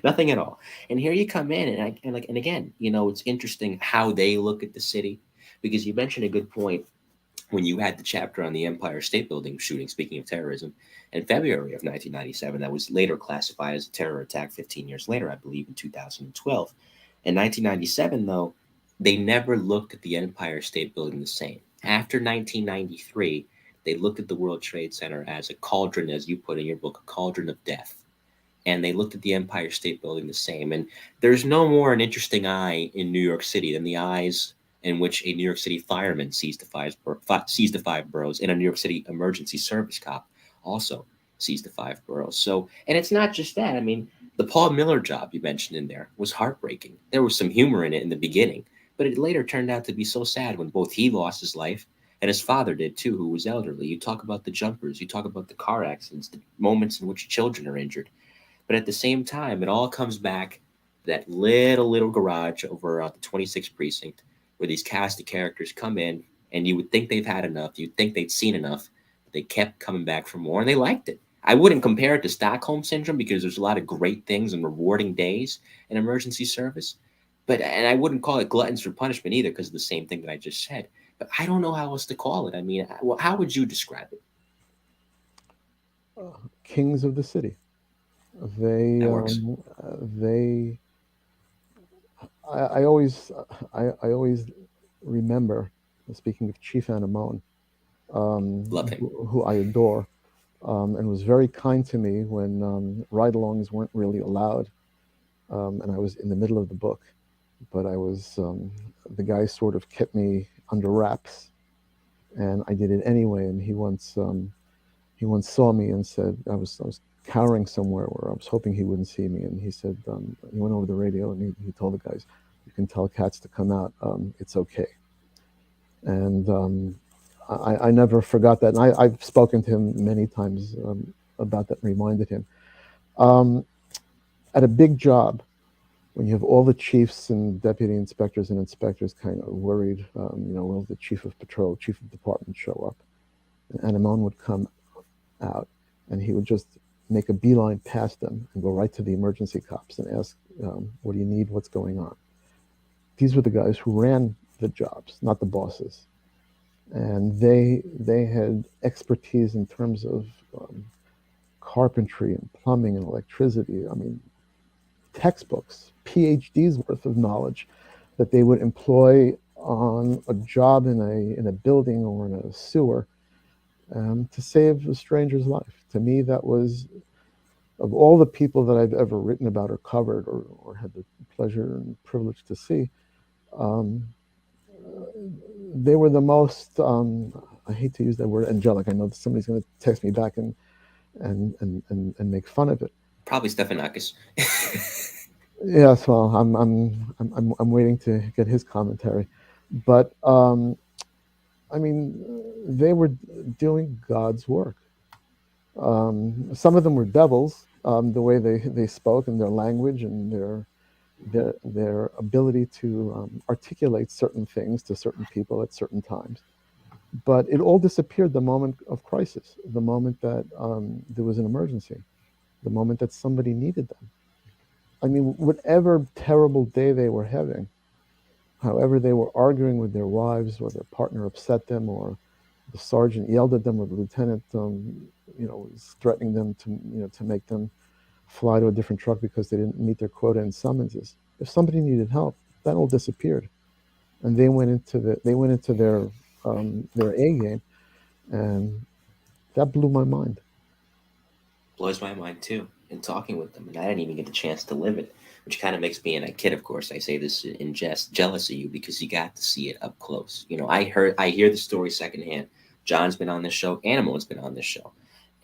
Nothing at all. And here you come in, and again, it's interesting how they look at the city, because you mentioned a good point when you had the chapter on the Empire State Building shooting. Speaking of terrorism, in February of 1997, that was later classified as a terror attack. 15 years later, I believe, in 2012. In 1997, though, they never looked at the Empire State Building the same. After 1993, they looked at the World Trade Center as a cauldron, as you put in your book, a cauldron of death. And they looked at the Empire State Building the same. And there's no more an interesting eye in New York City than the eyes in which a New York City fireman sees the 5 boroughs, and a New York City emergency service cop also sees the 5 boroughs. So, and it's not just that. I mean, the Paul Miller job you mentioned in there was heartbreaking. There was some humor in it in the beginning, but it later turned out to be so sad when both he lost his life And his father did too, who was elderly. You talk about the jumpers, you talk about the car accidents, the moments in which children are injured. But at the same time, it all comes back to that little garage over at the 26th precinct where these cast of characters come in, and you would think they've had enough, you'd think they'd seen enough, but they kept coming back for more, and they liked it. I wouldn't compare it to Stockholm syndrome because there's a lot of great things and rewarding days in emergency service, but and I wouldn't call it gluttons for punishment either because of the same thing that I just said. But I don't know how else to call it. I mean, well, how would you describe it? Kings of the city. They That works. they I always I always remember, speaking of Chief Anemone, Love him. who I adore, and was very kind to me when ride-alongs weren't really allowed, and I was in the middle of the book, but I was the guy sort of kept me under wraps, and I did it anyway. And he once saw me and said I was cowering somewhere where I was hoping he wouldn't see me, and he said he went over the radio and he told the guys, "You can tell Katz to come out. It's okay." And I never forgot that, and I've spoken to him many times about that, and reminded him. Um, at a big job, when you have all the chiefs and deputy inspectors and inspectors kind of worried, will the chief of patrol, chief of department show up? And Anemone would come out, and he would just make a beeline past them and go right to the emergency cops and ask, "What do you need? What's going on?" These were the guys who ran the jobs, not the bosses, and they had expertise in terms of carpentry and plumbing and electricity. I mean, textbooks, PhDs worth of knowledge that they would employ on a job in a building or in a sewer, to save a stranger's life. To me, that was, of all the people that I've ever written about or covered or had the pleasure and privilege to see, um, they were the most, I hate to use that word, angelic. I know that somebody's going to text me back and make fun of it. Probably Stephanakis. Yes, well, I'm waiting to get his commentary, but I mean, they were doing God's work. Some of them were devils, the way they spoke and their language and their ability to articulate certain things to certain people at certain times. But it all disappeared the moment of crisis, the moment that there was an emergency, the moment that somebody needed them. I mean, whatever terrible day they were having, however they were arguing with their wives, or their partner upset them, or the sergeant yelled at them, or the lieutenant, was threatening them to make them fly to a different truck because they didn't meet their quota in summonses. If somebody needed help, that all disappeared, and they went into their A game, and that blew my mind. Blows my mind too. In talking with them, and I didn't even get the chance to live it, which kind of makes me, and a kid, of course, I say this in jest, jealous of you because you got to see it up close. I hear the story secondhand. John's been on this show, Animone's been on this show,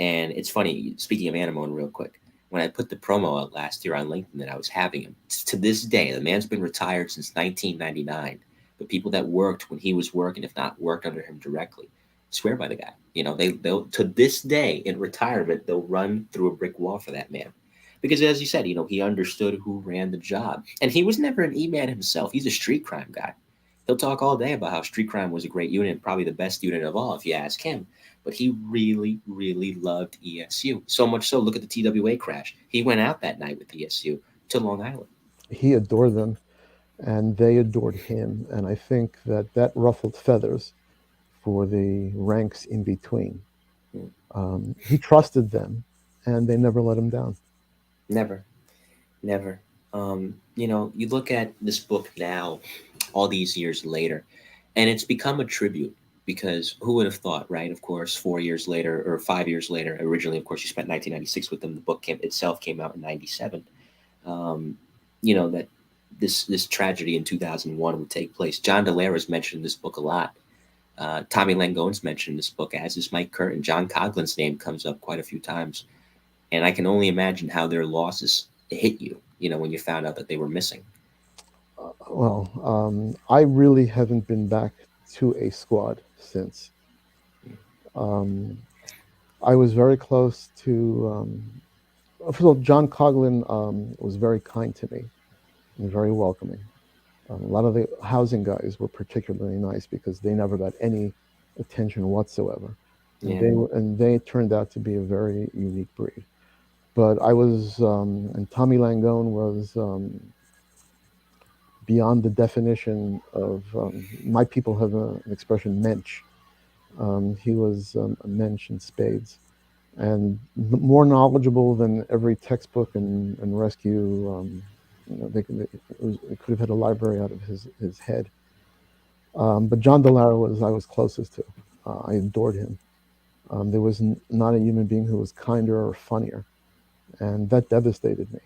and it's funny. Speaking of Anemone, real quick, when I put the promo out last year on LinkedIn that I was having him, to this day, the man's been retired since 1999. But people that worked when he was working, if not worked under him directly, swear by the guy. They'll to this day in retirement they'll run through a brick wall for that man, because as you said, he understood who ran the job, and he was never an E-man himself. He's a street crime guy. He'll talk all day about how street crime was a great unit, probably the best unit of all, if you ask him. But he really, really loved ESU. So much so, look at the TWA crash. He went out that night with ESU to Long Island. He adored them, and they adored him, and I think that ruffled feathers for the ranks in between. Hmm. He trusted them, and they never let him down. Never, never. You look at this book now, all these years later, and it's become a tribute because who would have thought, right? Of course, 4 years later or 5 years later, originally, of course, you spent 1996 with them. The book itself came out in 97. Um, that this tragedy in 2001 would take place. John Delara's mentioned this book a lot. Tommy Langone's mentioned this book, as is Mike Curtin. John Coughlin's name comes up quite a few times, and I can only imagine how their losses hit you. When you found out that they were missing. Well, I really haven't been back to a squad since. Um, I was very close to. First of all, John Coughlin was very kind to me and very welcoming. A lot of the housing guys were particularly nice because they never got any attention whatsoever, and Yeah. they turned out to be a very unique breed. But I was, and Tommy Langone was beyond the definition of. My people have an expression, mensch. He was a mensch in spades, and more knowledgeable than every textbook and rescue. It could have had a library out of his head. But John Delara was I was closest to. I adored him. There was not a human being who was kinder or funnier, and that devastated me.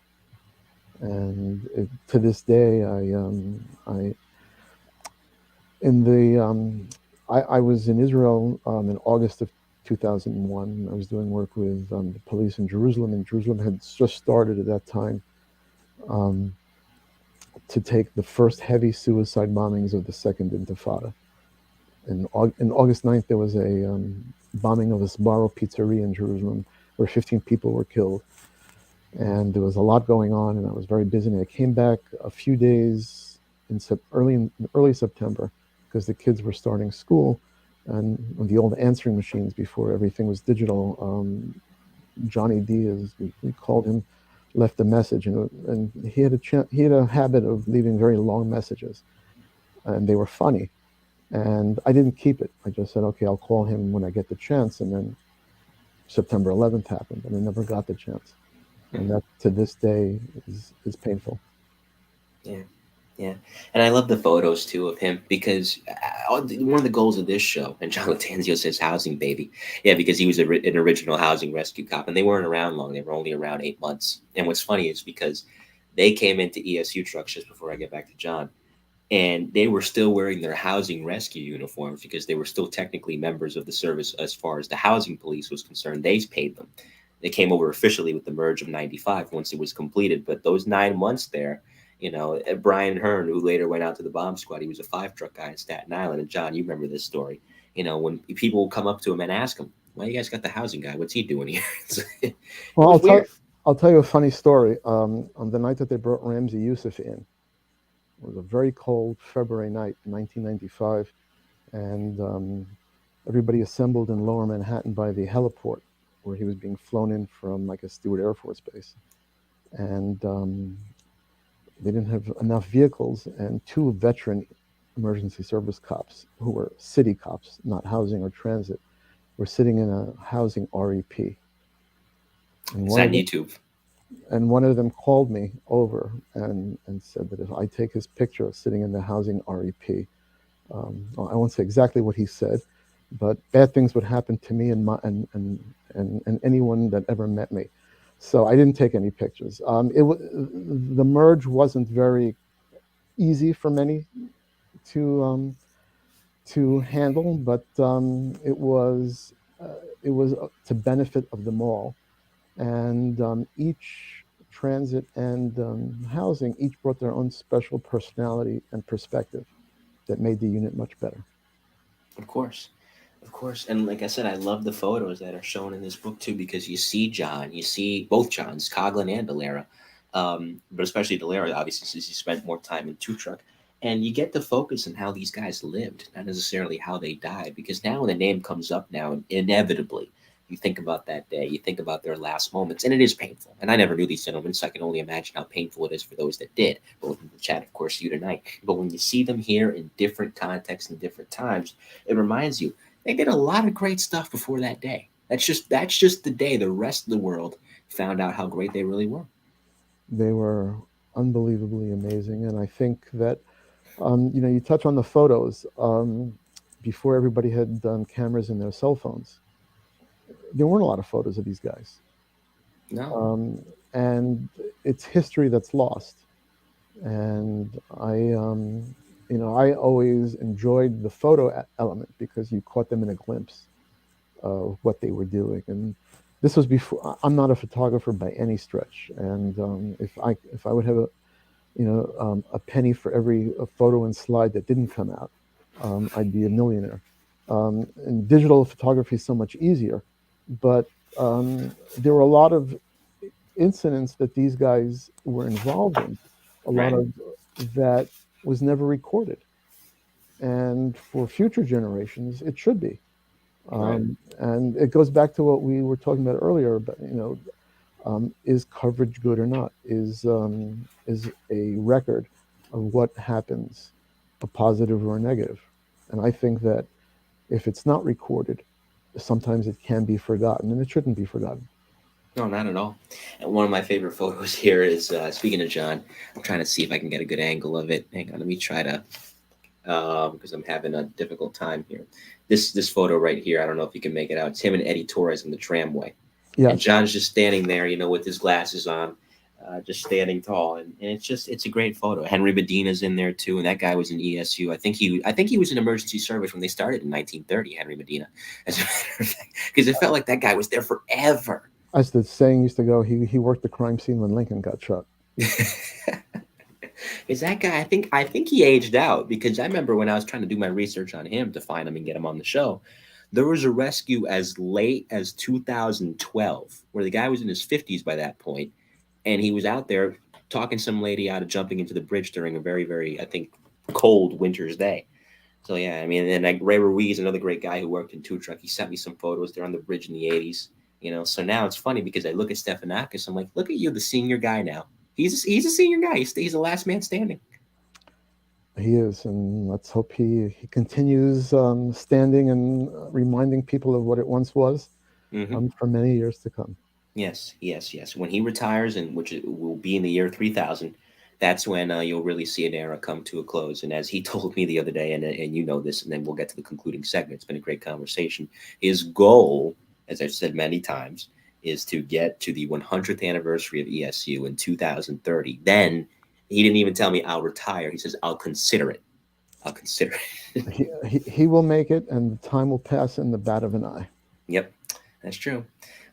And to this day, I in the I was in Israel in August of 2001. I was doing work with the police in Jerusalem, and Jerusalem had just started at that time um, to take the first heavy suicide bombings of the Second Intifada. In August 9th, there was a bombing of a Sbarro pizzeria in Jerusalem where 15 people were killed. And there was a lot going on, and I was very busy. And I came back a few days in early September because the kids were starting school, and the old answering machines before everything was digital. Johnny D, as we called him, left a message, and he had a habit of leaving very long messages, and they were funny. And I didn't keep it. I just said, okay, I'll call him when I get the chance. And then September 11th happened, and I never got the chance. And that to this day is painful. Yeah. Yeah, and I love the photos too of him because one of the goals of this show, and John Latanzio says housing baby, yeah, because he was an original housing rescue cop, and they weren't around long; they were only around 8 months. And what's funny is because they came into ESU trucks just before I get back to John, and they were still wearing their housing rescue uniforms because they were still technically members of the service as far as the housing police was concerned. They paid them. They came over officially with the merge of '95 once it was completed, but those 9 months there, Brian Hearn, who later went out to the bomb squad, he was a five truck guy in Staten Island. And John, you remember this story. When people would come up to him and ask him, "Why you guys got the housing guy? What's he doing here?" It Well, was weird. I'll tell you a funny story. On the night that they brought Ramsey Youssef in, it was a very cold February night, 1995, and everybody assembled in Lower Manhattan by the heliport, where he was being flown in from like a Stewart Air Force Base, and they didn't have enough vehicles, and two veteran emergency service cops, who were city cops, not housing or transit, were sitting in a housing REP, and It's one on of them YouTube. called me over and said that if I take his picture sitting in the housing REP, well, I won't say exactly what he said, but bad things would happen to me and anyone that ever met me. So I didn't take any pictures. The merge wasn't very easy for many to handle, but it was to benefit of them all, and each transit and housing each brought their own special personality and perspective that made the unit much better. Of course. Of course. And like I said, I love the photos that are shown in this book too, because you see John, you see both Johns, Coughlin and Delara. But especially Delara, obviously, since he spent more time in two truck. And you get to focus on how these guys lived, not necessarily how they died. Because now when the name comes up now, inevitably, you think about that day, you think about their last moments, and it is painful. And I never knew these gentlemen, so I can only imagine how painful it is for those that did, both in the chat, of course, you tonight. But when you see them here in different contexts and different times, it reminds you they did a lot of great stuff before that day. That's just the day the rest of the world found out how great they really were. They were unbelievably amazing, and I think that you touch on the photos. Before everybody had cameras in their cell phones, there weren't a lot of photos of these guys, No, um, and it's history that's lost. And I always enjoyed the photo element because you caught them in a glimpse of what they were doing. And this was before. I'm not a photographer by any stretch, and if I would have a penny for every photo and slide that didn't come out, I'd be a millionaire. And digital photography is so much easier, but there were a lot of incidents that these guys were involved in, a lot Right. of that was never recorded. And for future generations, it should be. Right. And it goes back to what we were talking about earlier. But is coverage good or not? Is a record of what happens a positive or a negative? And I think that if it's not recorded, sometimes it can be forgotten, and it shouldn't be forgotten. No, not at all. And one of my favorite photos here is speaking of John. I'm trying to see if I can get a good angle of it. Hang on, let me try to because I'm having a difficult time here. This photo right here, I don't know if you can make it out. It's him and Eddie Torres in the tramway, and Yes, John's just standing there, with his glasses on, just standing tall, and it's a great photo. Henry Medina's in there too, and that guy was in ESU. I think he was in emergency service when they started in 1930. Henry Medina, as a matter of fact, because it felt like that guy was there forever. as the saying used to go, he worked the crime scene when Lincoln got shot. Is that guy? I think he aged out because I remember when I was trying to do my research on him to find him and get him on the show. There was a rescue as late as 2012 where the guy was in his 50s by that point, and he was out there talking some lady out of jumping into the bridge during a very, very, I think, cold winter's day. So yeah, I mean, and like Ray Ruiz, another great guy who worked in Two Truck, he sent me some photos. They're on the bridge in the '80s. So now it's funny because I look at Stephanakis, I'm like, look at you, the senior guy now. He's a senior guy. He's the last man standing. He is, and let's hope he continues standing and reminding people of what it once was Hmm. for many years to come. Yes, yes, yes. When he retires, and which it will be in the year 3000, that's when you'll really see an era come to a close. And as he told me the other day, and you know this, and then we'll get to the concluding segment. It's been a great conversation. His goal, as I've said many times, is to get to the 100th anniversary of ESU in 2030. Then he didn't even tell me I'll retire. He says I'll consider it. I'll consider it. He will make it, and the time will pass in the bat of an eye. Yep, that's true.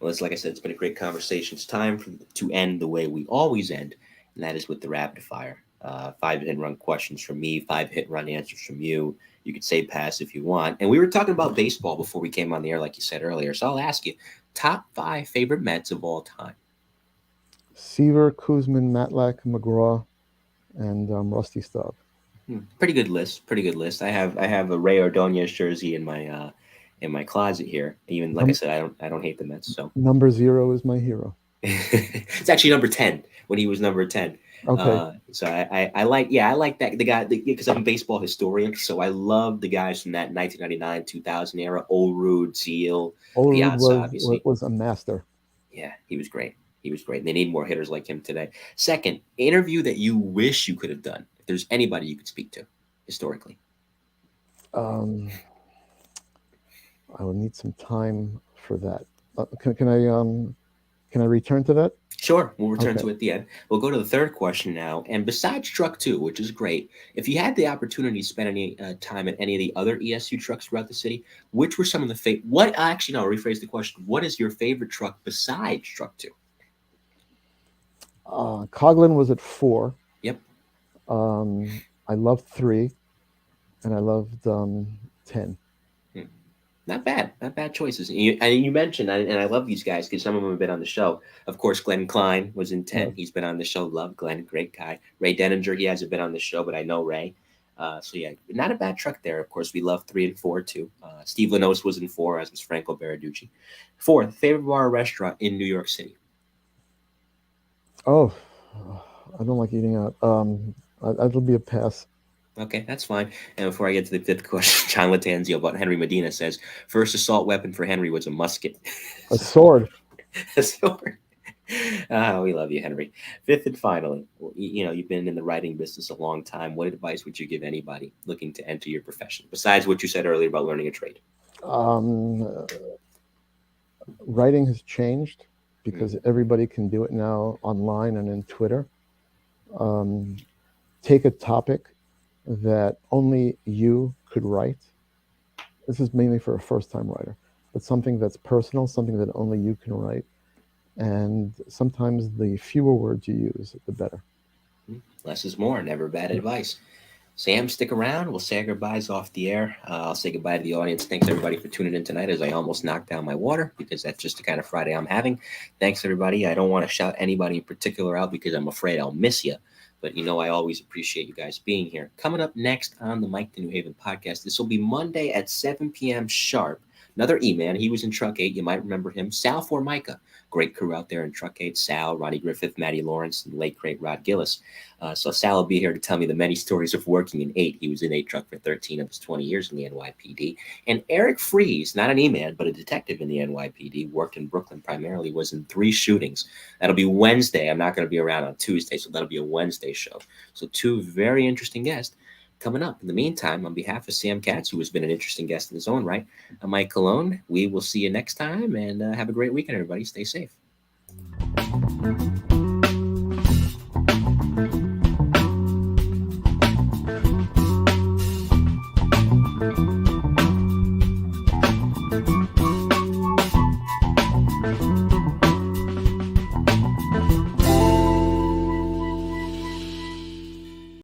Well, it's like I said, it's been a great conversation. It's time to end the way we always end, and that is with the rapid fire. 5 hit and run questions from me, 5 hit and run answers from you. You could say pass if you want. And we were talking about baseball before we came on the air, like you said earlier. So I'll ask you, top 5 favorite Mets of all time. Seaver, Kuzman, Matlack, McGraw, and Rusty Staub. Pretty good list. Pretty good list. I have a Ray Ordonez jersey in my closet here. Even like I Num- said, I don't hate the Mets. So number 0 is my hero. it's actually number 10 when he was number 10. Okay. So I like, yeah, I like that the guy because I'm a baseball historian, so I love the guys from that 1999 2000 era. Rude, Seal, Olerud Piazza, was obviously. was a master. Yeah, he was great. He was great. They need more hitters like him today. Second, interview that you wish you could have done. If there's anybody you could speak to historically. Um, I will need some time for that. Can I return to that? Sure, we'll return Okay. to it at the end. We'll go to the third question now. And besides Truck 2, which is great, if you had the opportunity to spend any time at any of the other ESU trucks throughout the city, which were some of the what actually, no, I'll rephrase the question. What is your favorite truck besides Truck 2? Coughlin was at 4. Yep. I loved 3, and I loved 10. Hmm. Not bad. Not bad choices. And you mentioned, and I love these guys because some of them have been on the show. Of course, Glenn Klein was in 10. Yes. He's been on the show. Love Glenn. Great guy. Ray Denninger, he hasn't been on the show, but I know Ray. So, yeah, not a bad truck there. Of course, we love 3 and 4, too. Steve Lanos was in 4, as was Franco Baraducci. Fourth, favorite bar or restaurant in New York City? Oh, I don't like eating out. It'll be a pass. Okay, that's fine. And before I get to the fifth question, John Latanzio about Henry Medina says, first assault weapon for Henry was a musket. A sword. A sword. We love you, Henry. Fifth and finally, you've been in the writing business a long time. What advice would you give anybody looking to enter your profession, besides what you said earlier about learning a trade? Um, Writing has changed because everybody can do it now online and in Twitter. Take a topic that only you could write. This is mainly for a first-time writer, but something that's personal, something that only you can write. And sometimes the fewer words you use, the better. Less is more. Never bad advice. Sam, stick around. We'll say our goodbyes off the air. I'll say goodbye to the audience. Thanks, everybody, for tuning in tonight as I almost knocked down my water because that's just the kind of Friday I'm having. Thanks, everybody. I don't want to shout anybody in particular out because I'm afraid I'll miss you. But I always appreciate you guys being here. Coming up next on the Mike the New Haven podcast, this will be Monday at 7 p.m. sharp. Another E-Man. He was in Truck 8. You might remember him. Sal Formica. Great crew out there in Truck 8. Sal, Ronnie Griffith, Matty Lawrence, and late great Rod Gillis. So Sal will be here to tell me the many stories of working in 8. He was in 8 Truck for 13 of his 20 years in the NYPD. And Eric Fries, not an E-Man, but a detective in the NYPD, worked in Brooklyn primarily, was in 3 shootings. That'll be Wednesday. I'm not going to be around on Tuesday, so that'll be a Wednesday show. So 2 very interesting guests coming up. In the meantime, on behalf of Sam Katz, who has been an interesting guest in his own right, I'm Mike Colón. We will see you next time, and have a great weekend, everybody. Stay safe.